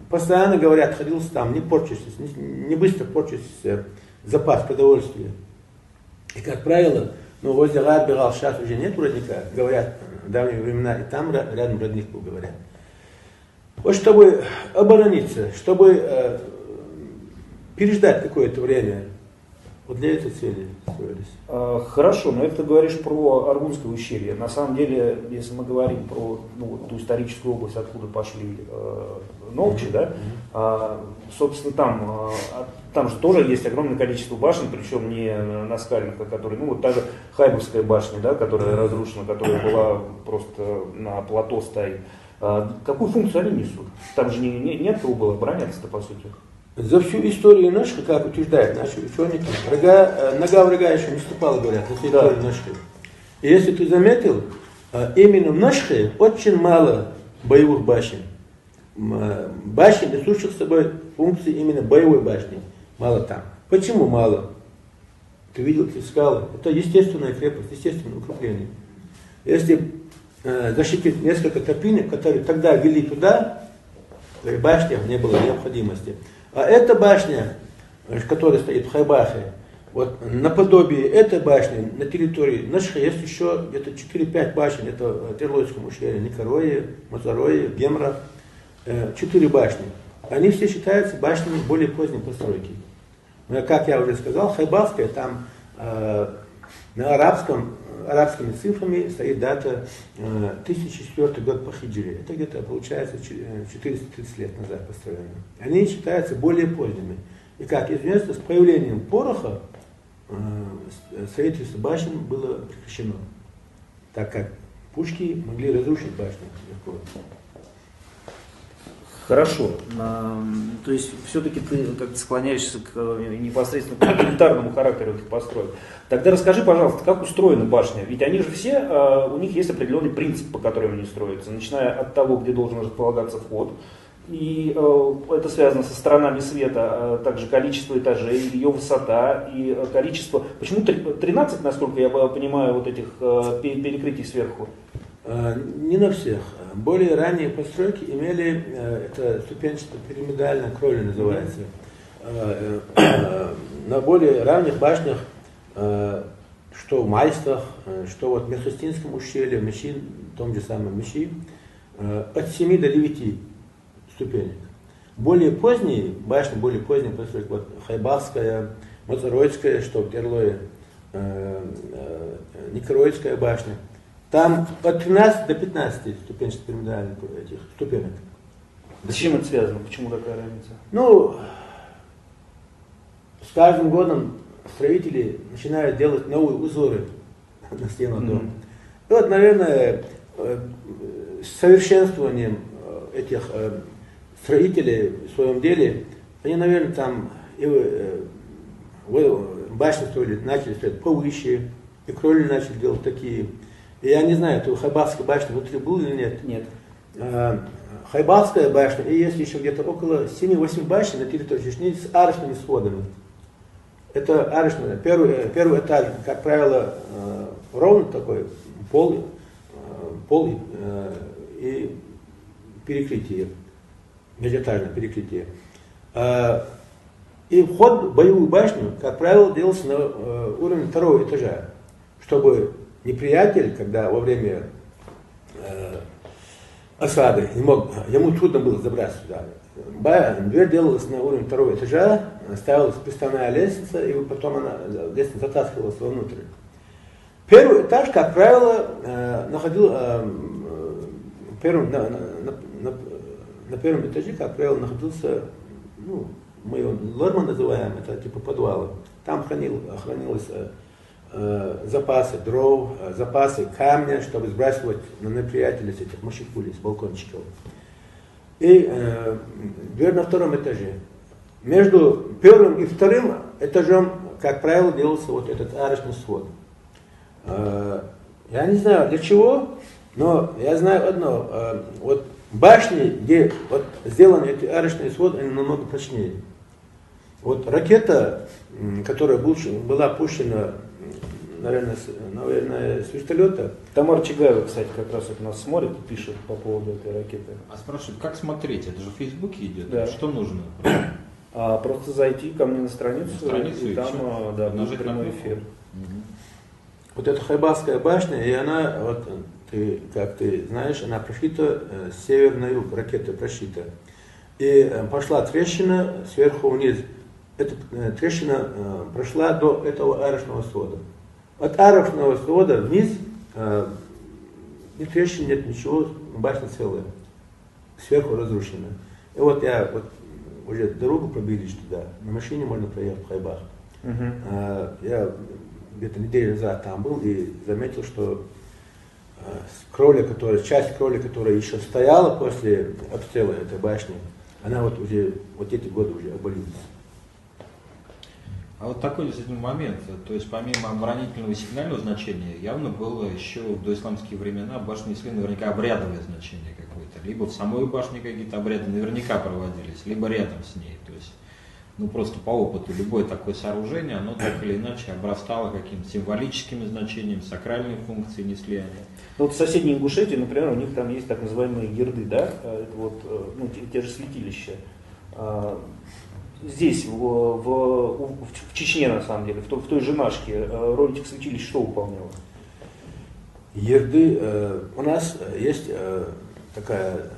Постоянно говорят, ходился там, не порчишься, не быстро порчишься запас продовольствия. И, как правило, ну, возле Ад-Бирал сейчас уже нет родника, говорят, в давние времена, и там рядом родник был, говорят. Вот чтобы оборониться, чтобы переждать какое-то время, вот для этой цели строились. Хорошо, но это ты говоришь про Аргунское ущелье. На самом деле, если мы говорим про ту историческую область, откуда пошли Новчи, да, собственно, там же тоже есть огромное количество башен, причем не наскальных, а которые, ну вот та же Хайбургская башня, да, которая разрушена, которая была просто на плато стоит. Какую функцию они несут? Там же нет кого было обороняться-то, по сути. За всю историю Нашка, как утверждают наши ученики, нога врага еще не ступала, говорят, на территории Нашки. И если ты заметил, именно в Нашке очень мало боевых башен. Башен, несущих с собой функции именно боевой башни. Мало там. Почему мало? Ты видел эти скалы? Это естественная крепость, естественное укрепление. Если защитить несколько тропинок, которые тогда вели туда, в башнях не было необходимости. А эта башня, которая стоит в Хайбахе, вот наподобие этой башни на территории Нашха есть еще где-то 4-5 башен. Это в Терлойском ущелье, Никорое, Мазарое, Гемра. 4 башни. Они все считаются башнями более поздней постройки. Но, как я уже сказал, Хайбахская, там на арабскими цифрами стоит дата 1004 год по хиджре. Это где-то получается 430 лет назад построено. Они считаются более поздними. И как известно, с появлением пороха строительство башен было прекращено, так как пушки могли разрушить башню легко. Хорошо. То есть все-таки ты как-то склоняешься к непосредственно к утилитарному характеру этих построек. Тогда расскажи, пожалуйста, как устроена башня? Ведь они же все, у них есть определенный принцип, по которому они строятся, начиная от того, где должен располагаться вход. И это связано со сторонами света, а также количество этажей, ее высота и количество. Почему 13, насколько я понимаю, вот этих перекрытий сверху? Не на всех. Более ранние постройки имели, это ступенчато-пирамидальная кровля называется. На более ранних башнях, что в Мальстах, что вот в Мерхастинском ущелье, в Мещи, в том же самом Мещи, от 7 до 9 ступенек. Более поздние башни, более поздние постройки, вот Хайбахская, Мазаройская, что в Терлое, Никоройская башня, там от 13 до 15 ступенчато-пирамидальных этих ступенек. С чем это связано? Почему такая разница? Ну, с каждым годом строители начинают делать новые узоры на стенах дома. И вот, наверное, с совершенствованием этих строителей в своем деле, они, наверное, там башни начали строить повыше, и кровли начали делать такие. Я не знаю, это у Хайбахской башни внутри был или нет. Нет. Хайбахская башня, и есть еще где-то около 7-8 башен на территории Чечни с арочными сводами. Это арочная. Первый этаж, как правило, ровный такой, пол и перекрытие, межэтажное перекрытие. И вход в боевую башню, как правило, делался на уровне 2-го этажа, чтобы неприятель, когда во время осады ему трудно было забраться сюда. Дверь делалась на уровне 2-го этажа, ставилась приставная лестница, и потом лестница затаскивалась вовнутрь. Первый этаж, как правило, на первом этаже, как правило, находился, ну, мы его лорма называем, это типа подвала. Там хранилось запасы дров, запасы камня, чтобы сбрасывать на неприятеля с этих мощекулей, с балкончиков. И дверь на 2-м этаже. Между 1-м и 2-м этажом, как правило, делался вот этот арочный свод. Я не знаю для чего, но я знаю одно. Вот башни, где вот сделаны эти арочные своды, они намного прочнее. Вот ракета, которая была пущена, наверное, с вертолета. Тамара Чигаева, кстати, как раз вот нас смотрит и пишет по поводу этой ракеты. А спрашивают, как смотреть? Это же в Фейсбуке идет. Да. Что нужно? Просто зайти ко мне на страницу и там будет нажать на прямой кнопку. эфир. Вот эта Хайбарская башня, и она, вот, как ты знаешь, она прошита с севера на юг, ракета прошита. И пошла трещина сверху вниз. Эта трещина прошла до этого арочного свода. От арочного свода вниз ни трещин нет, ничего, башня целая, сверху разрушена. И вот я уже дорогу пробились туда, на машине можно проехать в Хайбар. Я где-то неделю назад там был и заметил, что часть кровли, которая еще стояла после обстрела этой башни, она вот уже, вот эти годы уже обвалилась. А вот такой действительно момент, то есть помимо оборонительного и сигнального значения, явно было еще в доисламские времена башни несли наверняка обрядовое значение какое-то. Либо в самой башне какие-то обряды наверняка проводились, либо рядом с ней. То есть, просто по опыту, любое такое сооружение, оно так или иначе обрастало какими-то символическими значениями, сакральные функции несли они. Вот в соседней Ингушетии, например, у них там есть так называемые герды, да, это вот, те же святилища. Здесь, в Чечне, на самом деле, в той же Нашке, роль этих святилищ что выполняла? Ерды, у нас есть такая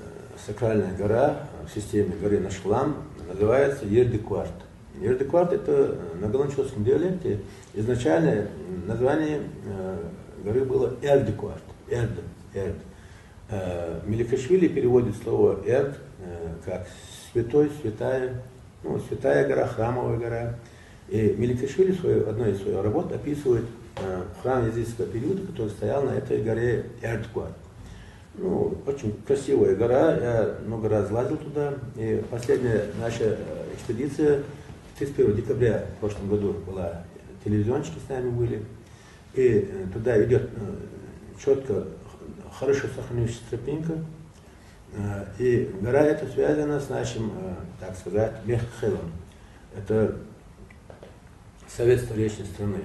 сакральная гора в системе горы Нашхлам, называется Ерды-Кварт. Ерды-Кварт это на голландском диалекте изначально название горы было Эрды-Кварт. Эрд. Меликашвили переводит слово Эрд как святой, святая, святая гора, храмовая гора. И Меликашвили в одной из своих работ описывает храм языческого периода, который стоял на этой горе Эрд-Кварт. Очень красивая гора, я много раз лазил туда, и последняя наша экспедиция 31 декабря в прошлом году была, телевизионщики с нами были, и туда идет четко, хорошо сохранившаяся тропинка, и гора эта связана с нашим, так сказать, Меххелом. Это совет старейшин страны.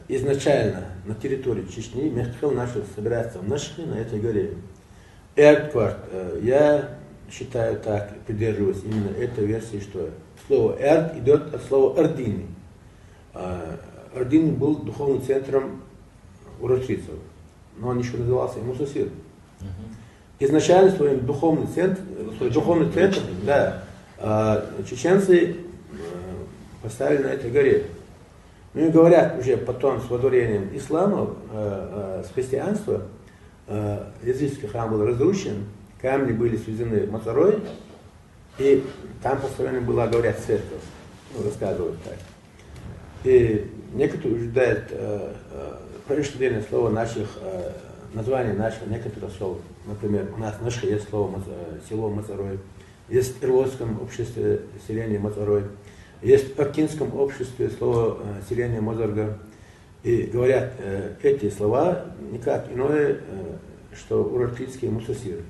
Изначально на территории Чечни Меххел начал собираться в Нашхе, на этой горе. Эрд-Кварт, я считаю так, придерживаюсь именно этой версии, что слово Эрд идет от слова Ордини. Ордини был духовным центром урожденцев, но он еще назывался Мусасир. Изначально своим духовным центром, чеченцы поставили на этой горе. И говорят, уже потом с водворением ислама, с христианства, языческий храм был разрушен, камни были связаны мацарой, и там построена была, говорят, церковь, рассказывают так. И некоторые утверждают происхождение слова наших, название наших некоторых слов. Например, у нас в Нашхе есть слово село Мацарой, есть в Ирловском обществе селение Мацарой, есть в Аркинском обществе слово селение Мозорга. И говорят, эти слова никак иное, что урартийские мусасиры.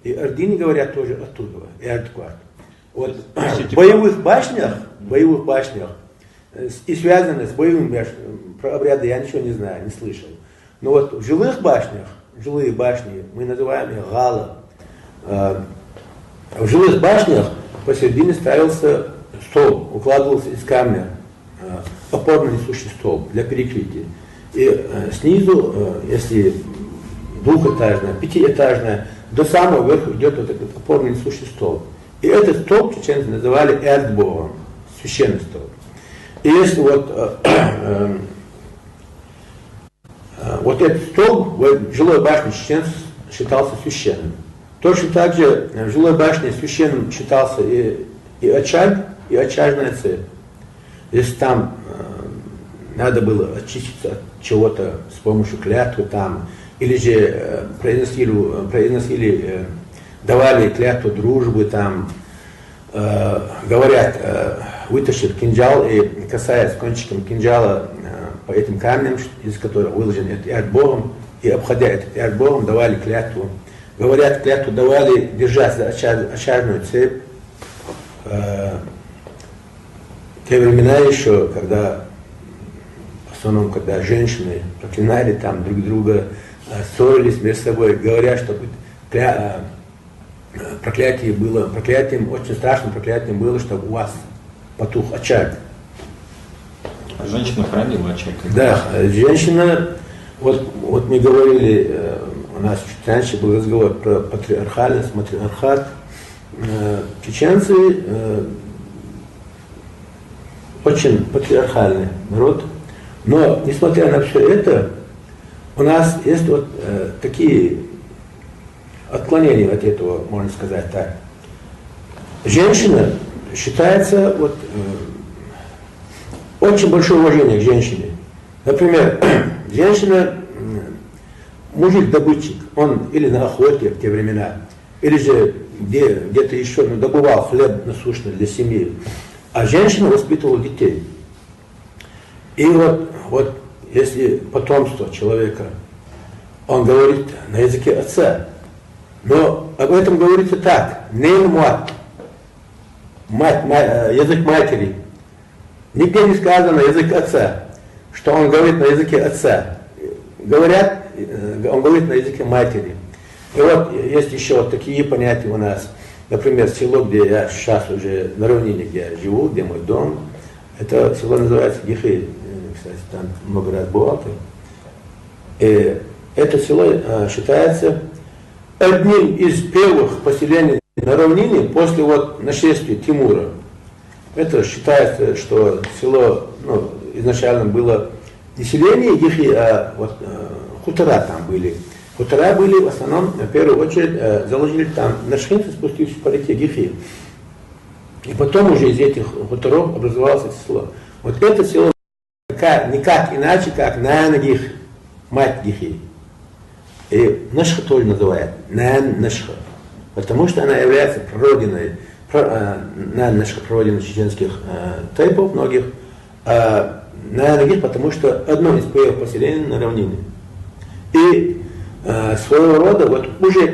И ордини говорят тоже оттуда, и Эрд-Кварт. Вот в боевых башнях, и связаны с боевыми башнями, про обряды я ничего не знаю, не слышал. Но вот в жилых башнях, жилые башни, мы называем их гала. В жилых башнях посередине ставился столб, укладывался из камня, опорно-несущий столб для перекрытия. И снизу, если двухэтажная, пятиэтажная, до самого верха идет вот этот опорно-несущий столб. И этот столб чеченцы называли Эрдбогом, священный столб. И если вот этот столб в жилой башне чеченцев считался священным. Точно так же в жилой башне священным считался и очаг, и очажная цепь. Если там надо было очиститься от чего-то с помощью клятвы там, или же произносили, давали клятву дружбы там, говорят, вытащив кинжал и касаясь кончиком кинжала по этим камням, из которых выложен этот Эрд-Богом, и обходя этот Эрд-Богом, давали клятву. Говорят, клятву давали, держась за очажную цепь, те времена еще, когда, в основном, когда женщины проклинали там друг друга, ссорились между собой, говоря, что проклятием, очень страшным проклятием было, чтобы у вас потух очаг. Женщина хранила очаг. Да, женщина, вот мы говорили, у нас чуть раньше был разговор про патриархальность, матриархат. Чеченцы очень патриархальный народ, но несмотря на все это, у нас есть вот такие отклонения от этого, можно сказать так. Женщина считается вот очень большое уважение к женщине. Например, женщина, мужик-добытчик, он или на охоте в те времена, или же где-то еще добывал хлеб насущный для семьи, а женщина воспитывала детей. И вот если потомство человека, он говорит на языке отца, но об этом говорится так, язык матери. Нигде не сказано язык отца, что он говорит на языке отца. Говорят, он говорит на языке матери. И вот есть еще вот такие понятия у нас. Например, село, где я сейчас уже на равнине, где я живу, где мой дом, это село называется Гихи. Кстати, там много раз бывал. И это село считается одним из первых поселений на равнине после вот нашествия Тимура. Это считается, что село изначально было не селение Гихи, а вот хутора там были. Хутора были в основном, в первую очередь, заложили там нашхинцы, спустившись по реке Гихи. И потом уже из этих хуторов образовалось это село. Вот это село никак иначе, как Нан-Гих, мать Гихи. И Нашха тоже называют Нан-Нашха, потому что она является прародиной, Нан-Нашха прародиной чеченских тайпов многих, а Нан-Гих, потому что одно из первых поселений на равнине. И своего рода вот уже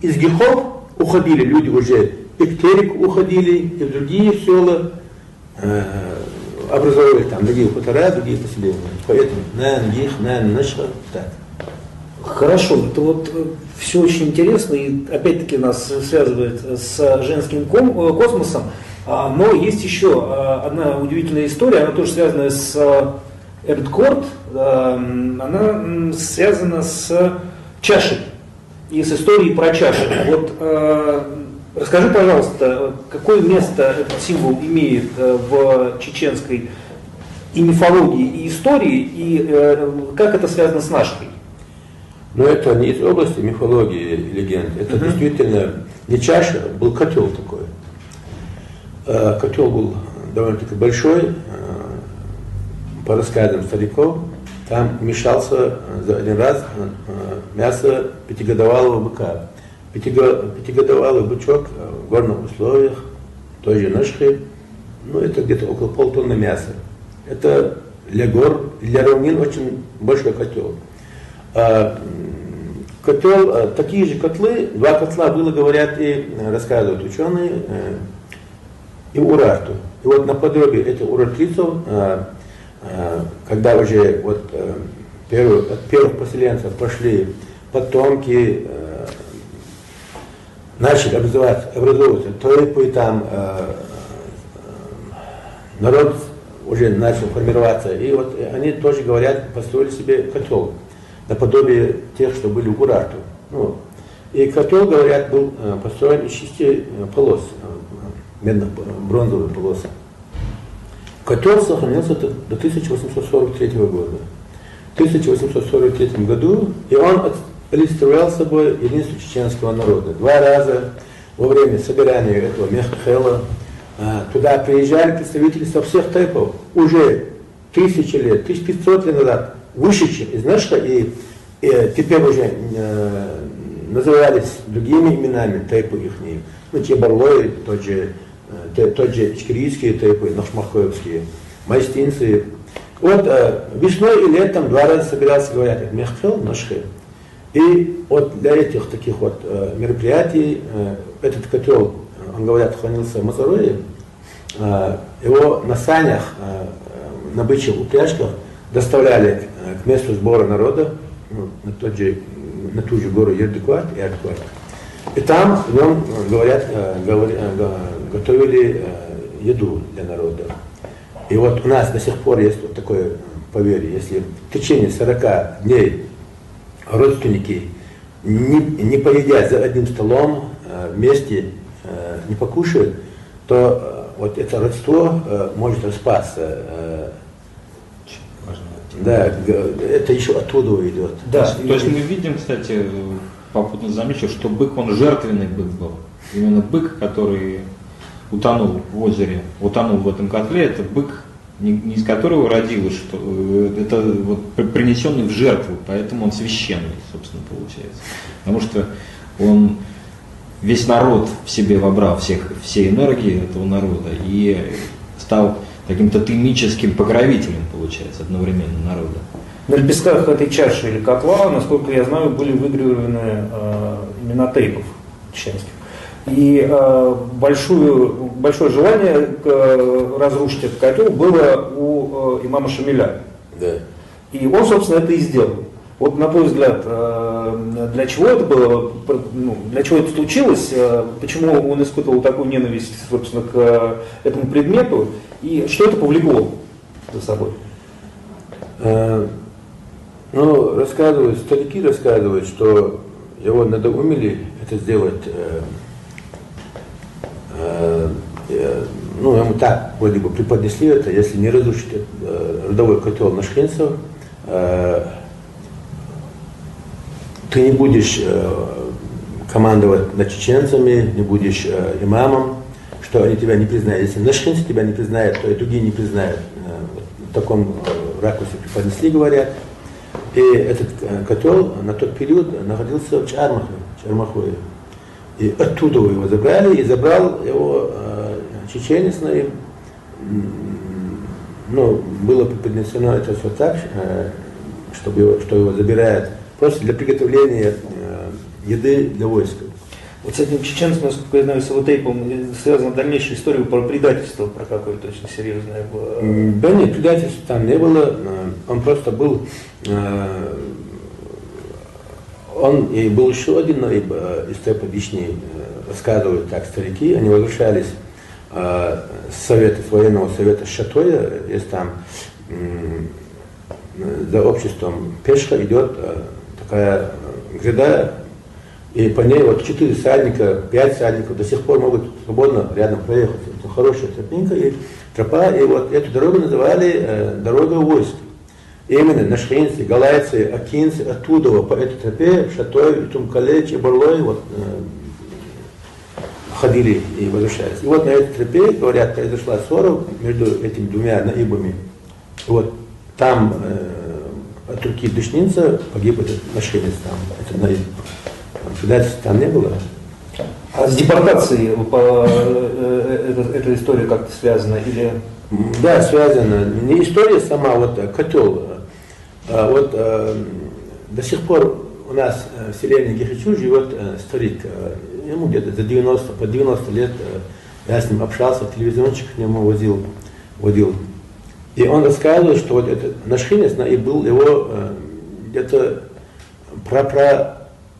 из Гихов уходили люди уже, и к Тереку уходили, и в другие села, образовывали там другие хутора, другие поселения. Поэтому Нан-Гих, Нан-Нашха, так. Хорошо, это вот все очень интересно, и опять-таки нас связывает с женским космосом, но есть еще одна удивительная история, она тоже связана с Эрдкорт, она связана с чашей и с историей про чаши. Вот расскажи, пожалуйста, какое место этот символ имеет в чеченской и мифологии, и истории, и как это связано с нашей? Но это не из области мифологии и легенд, это действительно не чаша, был котел такой. Котел был довольно-таки большой, по рассказам стариков, там вмешался за один раз мясо пятигодовалого быка. Пятигодовалый бычок в горных условиях, той же Нашхи, это где-то около полтонны мяса. Это для гор, для равнин очень большой котел. Котел, такие же котлы, два котла было, говорят, и рассказывают ученые, и Урарту. И вот наподобие этих урартлицев, когда уже от первых поселенцев пошли потомки, начали образовываться тайпы, там народ уже начал формироваться. И вот они тоже говорят, построили себе котел, наподобие тех, что были у Урарту. И котел, говорят, был построен из 6 полос, медно-бронзовых полос. Котел сохранился до 1843 года. В 1843 году и он олицетворял собой единство чеченского народа. 2 раза во время собирания этого меххела туда приезжали представители со всех тайпов. Уже 1000 лет, 1500 лет назад вышедшие из Нашха и теперь уже назывались другими именами тайпы их. Чебарлои, тот же ичкерийские тайпы, нашмахоевские, майстинцы. Вот весной и летом 2 раза собирался, говорят, меххел, Нашхе. И вот для этих таких вот мероприятий этот котел, он, говорят, хранился в Мазарое. его на санях, на бычьих упряжках доставляли к месту сбора народа, ну, на ту же гору Ердыкват и Аркват. И там в нем, готовили еду для народа. И вот у нас до сих пор есть вот такое поверье, если в течение 40 дней родственники не поедят за одним столом, вместе не покушают, то вот это родство может распасться. Да, это еще оттуда идет. Да, то есть мы видим, кстати, попутно замечу, что бык, он жертвенный бык был. Именно бык, который утонул в озере, утонул в этом котле, это бык, не из которого родилось, что это вот принесенный в жертву, поэтому он священный, собственно, получается. Потому что он весь народ в себе вобрал, все энергии этого народа и стал таким тотемическим покровителем, получается, одновременно народа. На лепестках этой чаши или котла, насколько я знаю, были выгравированы имена тейпов чеченских. И большое желание разрушить этот котел было у имама Шамиля. Да. И он, собственно, это и сделал. Вот на твой взгляд, для чего это было, ну, для чего это случилось, почему он испытывал такую ненависть, собственно, к этому предмету, и что это повлекло за собой? Ну, старики рассказывают, что его надоумили это сделать, ну, ему так вроде бы преподнесли это, если не разрушить родовой котел нашхинцев, ты не будешь командовать над чеченцами, не будешь имамом, что они тебя не признают. Если нашхинцы тебя не признают, то и другие не признают. В таком ракурсе преподнесли, говорят. И этот котел на тот период находился в Чармахуе. И оттуда его забрали, и забрал его чеченец, ну, было преподнесено это все так, что его забирают просто для приготовления еды для войска. Вот с этим чеченцем, насколько я знаю, с его тейпом связана дальнейшая история про предательство, про какое-то очень серьезное было. Да нет, предательства там не было, он просто был, он и был еще один из тейпа Вишни, рассказывают так старики, они возвращались с военного совета Шатоя, есть там за обществом пешка идет такая гряда, и по ней вот 4 всадника, 5 всадников до сих пор могут свободно рядом проехать. Это хорошая тропинка и тропа, и вот эту дорогу называли дорога войск. И именно нашхинцы, галайцы, акинцы оттуда по этой тропе в Шатой, Тумкале, Чебарлой вот, ходили и возвращались. И вот на этой тропе, говорят, произошла ссора между этими двумя наибами. И вот там от руки душнинца погиб этот нашхинец, там, этот наиб. Предательства там не было. А с депортацией эта история как-то связана? Или... Да, связана. Не история сама, вот котел. Вот до сих пор у нас в селении Гехичу живет старик. Ему где-то за 90, по 90 лет я с ним общался, телевизиончик к нему водил. И он рассказывал, что вот этот нашхинец и был его где-то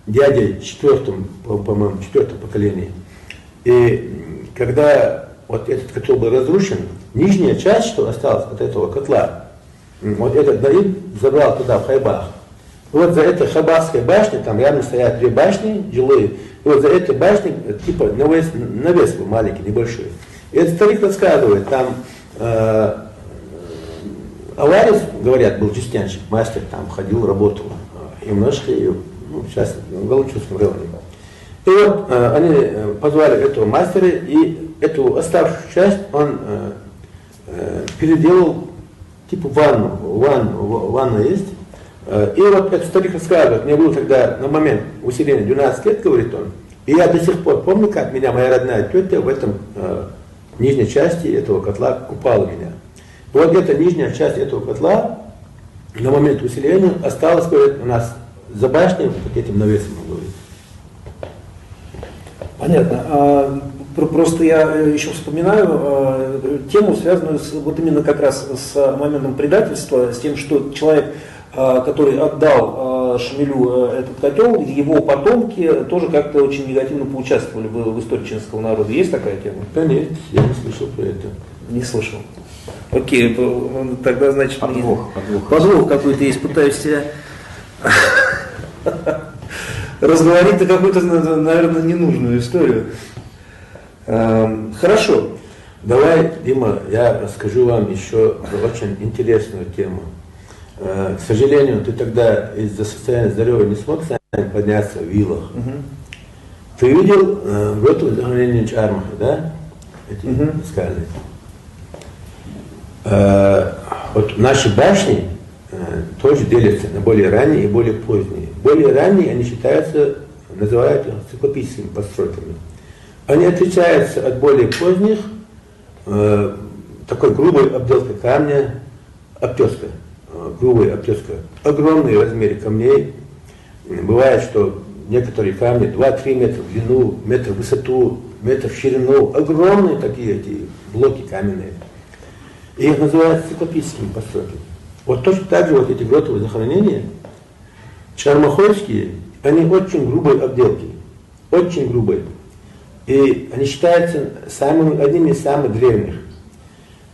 дядей четвертом, по-моему, четвертом поколении. И когда вот этот котел был разрушен, нижняя часть, что осталась от этого котла, вот этот наиб забрал туда, в Хайбах. И вот за этой Хайбахской башней, там рядом стоят 2 башни жилые, и вот за этой башней, типа, навес был маленький, небольшой. И этот старик рассказывает, там Аварис, говорят, был жестянщик, мастер, там ходил, работал, и нашли, сейчас в Галичинском районе. И вот они позвали этого мастера, и эту оставшуюся часть он переделал типа ванна есть. И вот этот старик рассказывает, мне было тогда на момент усиления 12 лет, говорит он, и я до сих пор помню, как меня моя родная тетя в этом нижней части этого котла купала меня. И вот эта нижняя часть этого котла на момент усиления осталась, говорит, у нас за башней, вот этим навесом, он говорит. Понятно. А Просто я еще вспоминаю тему, связанную вот именно как раз с моментом предательства, с тем, что человек, который отдал Шамилю этот котел, его потомки тоже как-то очень негативно поучаствовали в истории чеченского народа. Есть такая тема? Да нет, я не слышал про это. Не слышал. Окей, тогда значит... Подвох какой-то есть, пытаюсь тебя разговорить на какую-то, наверное, ненужную историю. Хорошо. Давай, Дима, я расскажу вам еще очень интересную тему. К сожалению, ты тогда из-за состояния здоровья не смог сам подняться в вилах. Ты видел гроту захоронения Чармаха, да? Эти скалы. Вот наши башни тоже делятся на более ранние и более поздние. Более ранние они считаются, называют циклопическими постройками. Они отличаются от более поздних такой грубой обделкой камня, обтеска. Грубая обтеска. Огромные размеры камней. Бывает, что некоторые камни 2-3 метра в длину, метр в высоту, метр в ширину. Огромные такие эти блоки каменные. И их называют циклопическими постройками. Вот точно так же вот эти гротовые захоронения, чармахольские, они очень грубой обделки. Очень грубые. И они считаются одними из самых древних.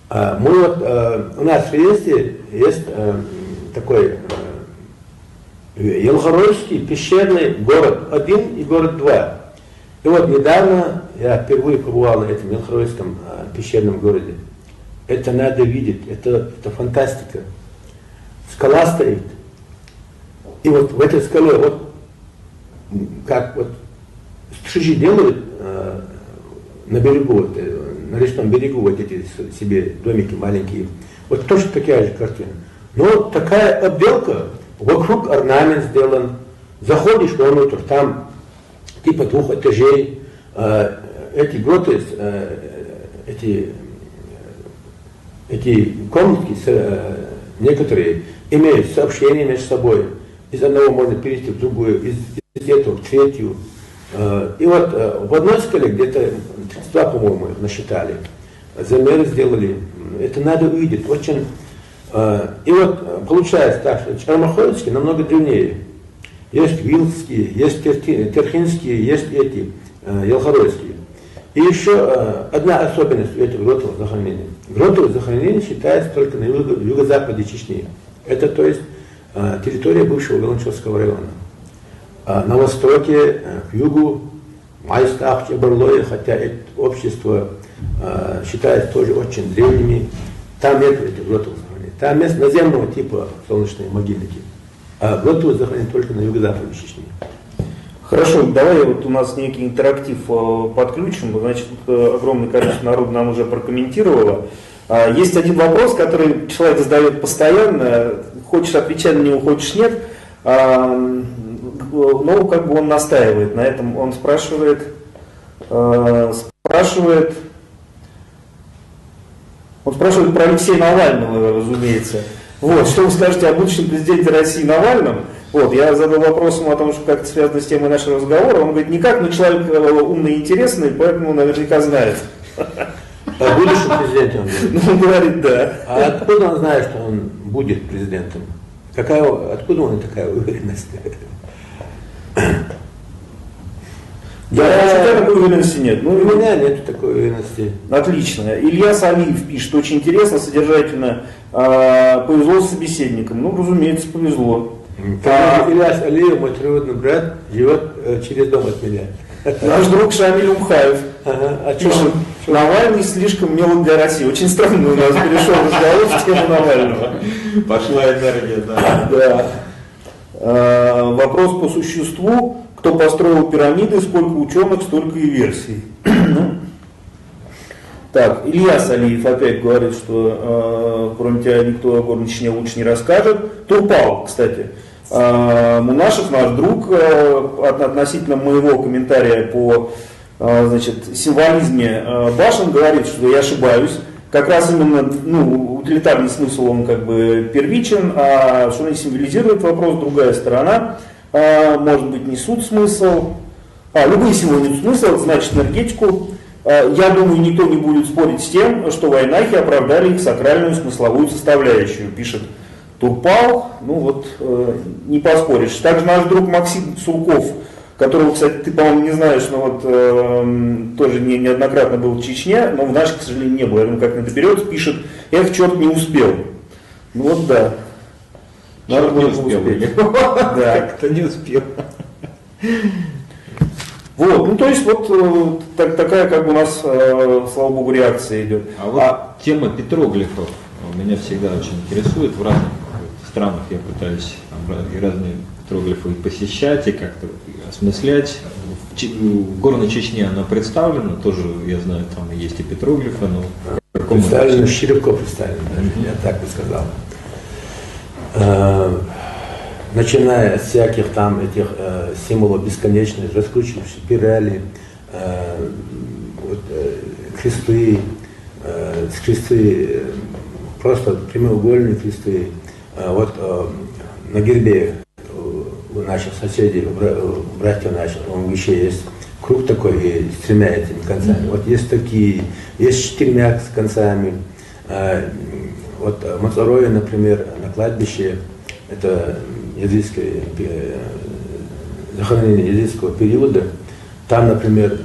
У нас в Реесте есть такой Елгородский пещерный город 1 и город 2. И вот недавно я впервые побывал на этом Елгородском пещерном городе. Это надо видеть, это фантастика. Скала стоит. И вот в этой скале, вот как вот стрижи делают на берегу, вот, на речном берегу вот эти себе домики маленькие. Вот точно такая же картина. Но такая обделка, вокруг орнамент сделан. Заходишь внутрь, там типа 2 этажей. Эти гроты, эти комнатки, некоторые имеют сообщения между собой. Из одного можно перейти в другую, из этого в третью. И вот в одной скале где-то 32, по-моему, насчитали. Замеры сделали. Это надо увидеть. Очень. И вот получается так, что чармахольские намного древнее. Есть вилские, есть терхинские, есть эти елгородские. И еще одна особенность у этих гротовых захоронений. Гротовые захоронения считаются только на юго-западе Чечни. Это, то есть, территория бывшего Галанчевского района. На востоке, к югу, Майстах, Чебарлое, хотя это общество считается тоже очень древними, там нет этих гротовых захоронений. Там есть наземного типа солнечные могильники. А гротовые захоронения только на юго-западе Чечни. Хорошо, давай вот у нас некий интерактив подключим. Значит, огромное количество народа нам уже прокомментировало. Есть один вопрос, который человек задает постоянно. Хочешь отвечать на него, хочешь нет. Но как бы он настаивает на этом. Он спрашивает про Алексея Навального, разумеется. Вот, что вы скажете о будущем президенте России Навальном? Вот, я задал вопрос ему о том, что как это связано с темой нашего разговора. Он говорит, никак, но человек умный и интересный, поэтому наверняка знает. О будущем президенте он говорит? Ну, он говорит, да. А откуда он знает, что он будет президентом? Откуда у него такая уверенность? У тебя такой уверенности нет. У меня нет такой уверенности. Отлично. Илья Салиев пишет, очень интересно, содержательно. Повезло с собеседником. Ну, разумеется, повезло. Илья Салиев, мой троюродный брат, живет через дом от меня. Наш друг Шамиль Умхаев. Ага. Пишет, Навальный слишком мелок для России. Очень странно у нас перешел разговор в тему Навального. Пошла энергия, да. Да. Вопрос по существу. Кто построил пирамиды, сколько ученых, столько и версий. Так, Илья Салиев опять говорит, что кроме тебя никто о городе Чечне лучше не расскажет. Турпал, кстати. Мунашев, наш друг, относительно моего комментария по символизме башен, говорит, что я ошибаюсь. Как раз именно утилитарный смысл он как бы первичен, а что они символизируют, вопрос другая сторона. Может быть, несут смысл. Любые символы несут смысл, это значит энергетику. Я думаю, никто не будет спорить с тем, что вайнахи оправдали их сакральную смысловую составляющую, пишет Турпал. Ну вот, не поспоришь. Также наш друг Максим Сурков, которого, кстати, ты, по-моему, не знаешь, но вот тоже неоднократно был в Чечне, но в нашей, к сожалению, не было. Я думаю, как на это берется, пишет: эх, черт, не успел. Ну вот да. Надо Черт, не было успел. успеть. Да, кто не успел. Вот, ну то есть вот такая как бы у нас, слава богу, реакция идет. А вот тема петроглифов меня всегда очень интересует. В разных странах я пытаюсь и разные петроглифы посещать и как-то осмыслять. В Горной Чечне она представлена, тоже, я знаю, там есть и петроглифы, но в каком Представлено, широко представлено, я так бы сказал. Начиная от всяких там этих символов бесконечной, раскручивающей спирали, кресты, просто прямоугольные кресты. Вот на гербе у наших соседей, у братьев наших, он еще есть круг такой и с 3 этими концами. Вот есть такие, есть с 4 концами. Вот в Мацарове, например, на кладбище, это захоронение языческого периода, там, например,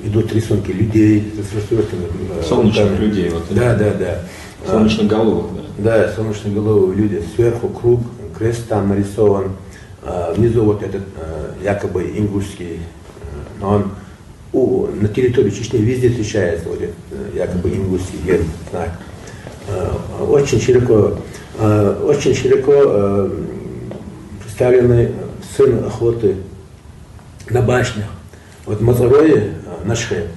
идут рисунки людей с распростертыми солнечных людей. Вот, да. Солнечноголовых, да. Да, солнечноголовые люди. Сверху круг, крест там нарисован. Внизу вот этот якобы ингушский, но он на территории Чечни везде встречается, вот этот якобы ингушский герб, знак. Очень широко представлены сцены охоты на башнях. Вот в Мазарое, на Шхе,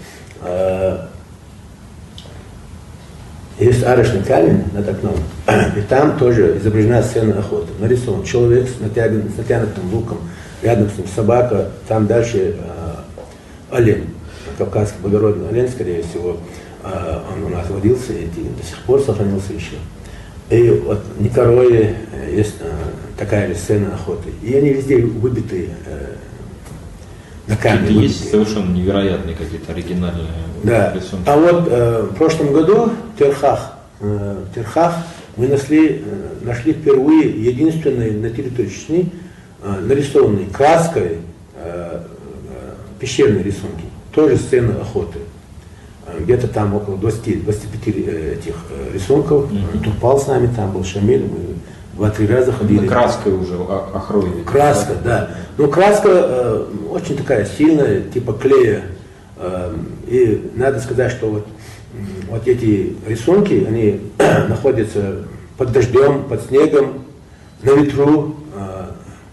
есть арочный камень над окном, и там тоже изображена сцена охоты. Нарисован человек с натянутым луком, рядом с ним собака, там дальше олень, кавказский благородный олень, скорее всего. Он у нас водился и до сих пор сохранился еще. И вот в Никарое есть такая сцена охоты. И они везде выбиты на камне. Есть совершенно невероятные какие-то оригинальные рисунки. А вот в прошлом году в Терхах мы нашли впервые единственный на территории Чечни нарисованный краской пещерные рисунки. Тоже сцены охоты. Где-то там около 20-25 этих рисунков. Турпал с нами там был, Шамиль, мы 2-3 раза ходили. Краской уже, охрой. Краска, да. Но краска очень такая сильная, типа клея. И надо сказать, что вот эти рисунки, они находятся под дождем, под снегом, на ветру,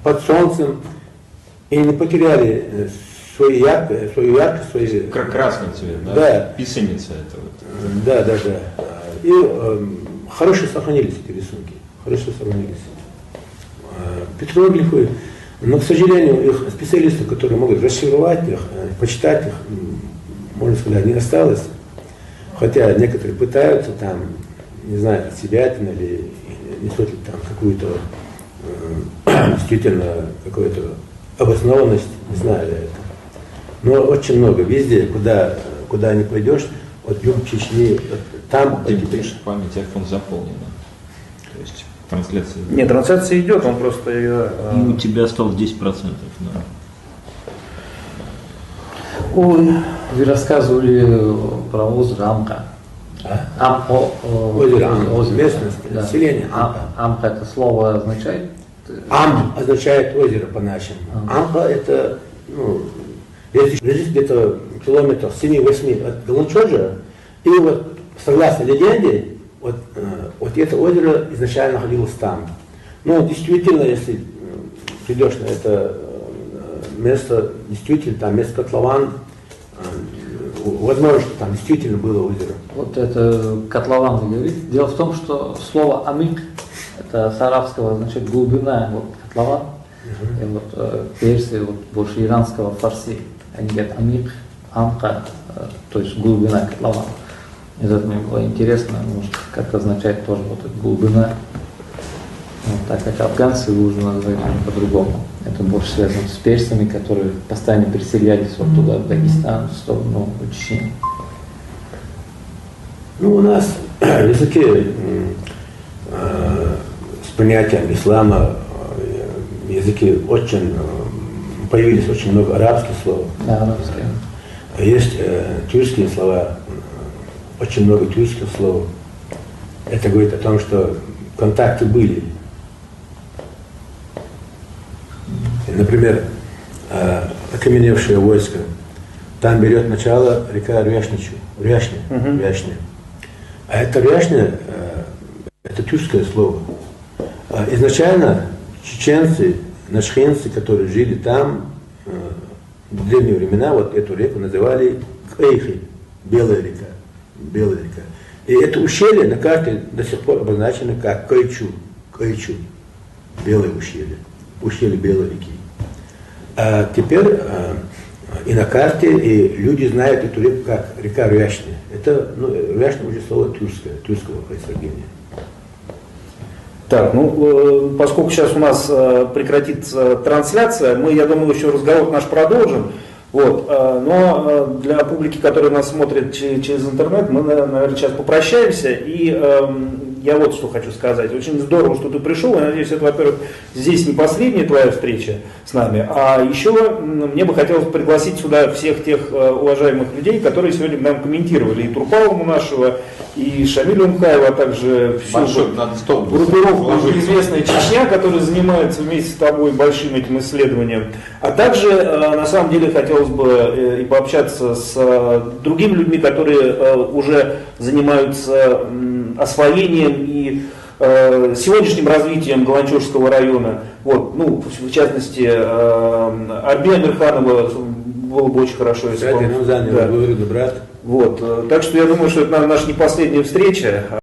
под солнцем. И не потеряли свою яркость, Красный цвет, да? Да. Писаница это вот. Да. И хорошо сохранились эти рисунки. Петроглифы, но, к сожалению, их специалисты, которые могут расшифровать их, почитать их, можно сказать, не осталось. Хотя некоторые пытаются там, не знаю, от себя или несут ли там какую-то действительно какую-то обоснованность, не знаю я это. Но очень много, везде, куда не пойдешь, от юг Чечни, там... Пишет, память iPhone заполнена. То есть трансляция... Нет, трансляция идет, он просто... И у тебя осталось 10%. Да. Ой, вы рассказывали про озеро Амка. Озеро Амка, местность, селение Амка. Амка это слово означает? Ам означает озеро по-нашему. Амка это, лежит где-то километров 7-8 от Галанчоджа. И вот, согласно легенде, вот это озеро изначально находилось там. Ну, действительно, если придешь на это место, действительно, там место котлован, возможно, что там действительно было озеро. Вот это котлован вы говорите. Дело в том, что слово амик, это с арабского означает глубина, вот котлован. И вот персы, вот больше иранского фарси, они говорят амик, амка, то есть глубина котлован. И это мне было интересно, может, как означает тоже вот эта глубина. Вот, так как афганцы его уже называют по-другому. Это больше связано с персами, которые постоянно переселялись вот туда, в Дагестан, в сторону Чечни. Ну, у нас в языке с понятием ислама в языке очень появились очень много арабских слов. Да, арабские. Есть тюркские слова, очень много тюркских слов. Это говорит о том, что контакты были. Например, окаменевшее войско, там берет начало река Ряшня. А это Ряшня, это тюркское слово. Изначально чеченцы, нашхенцы, которые жили там, в древние времена вот эту реку называли Кайхи, Белая река. Белая река. И это ущелье на карте до сих пор обозначено как Кайчу, Белое ущелье, ущелье Белой реки. А теперь и на карте, и люди знают эту реку как река Ряшня. Это, Ряшня уже слово тюркского происхождения. Так, поскольку сейчас у нас прекратится трансляция, мы, я думаю, еще разговор наш продолжим. Вот, но для публики, которая нас смотрит через интернет, мы, наверное, сейчас попрощаемся. И я вот что хочу сказать. Очень здорово, что ты пришел. Я надеюсь, это, во-первых, здесь не последняя твоя встреча с нами. А еще мне бы хотелось пригласить сюда всех тех уважаемых людей, которые сегодня нам комментировали. И Турпалому нашего, и Шамилю Умкаева, а также всю группировку известная Чечня, которая занимается вместе с тобой большим этим исследованием. А также, на самом деле, хотелось бы и пообщаться с другими людьми, которые уже занимаются освоением и сегодняшним развитием Галанчурского района. Вот, в частности, Арби Амирханова было бы очень хорошо, если бы... Да. Вот, так что я думаю, что это наша не последняя встреча.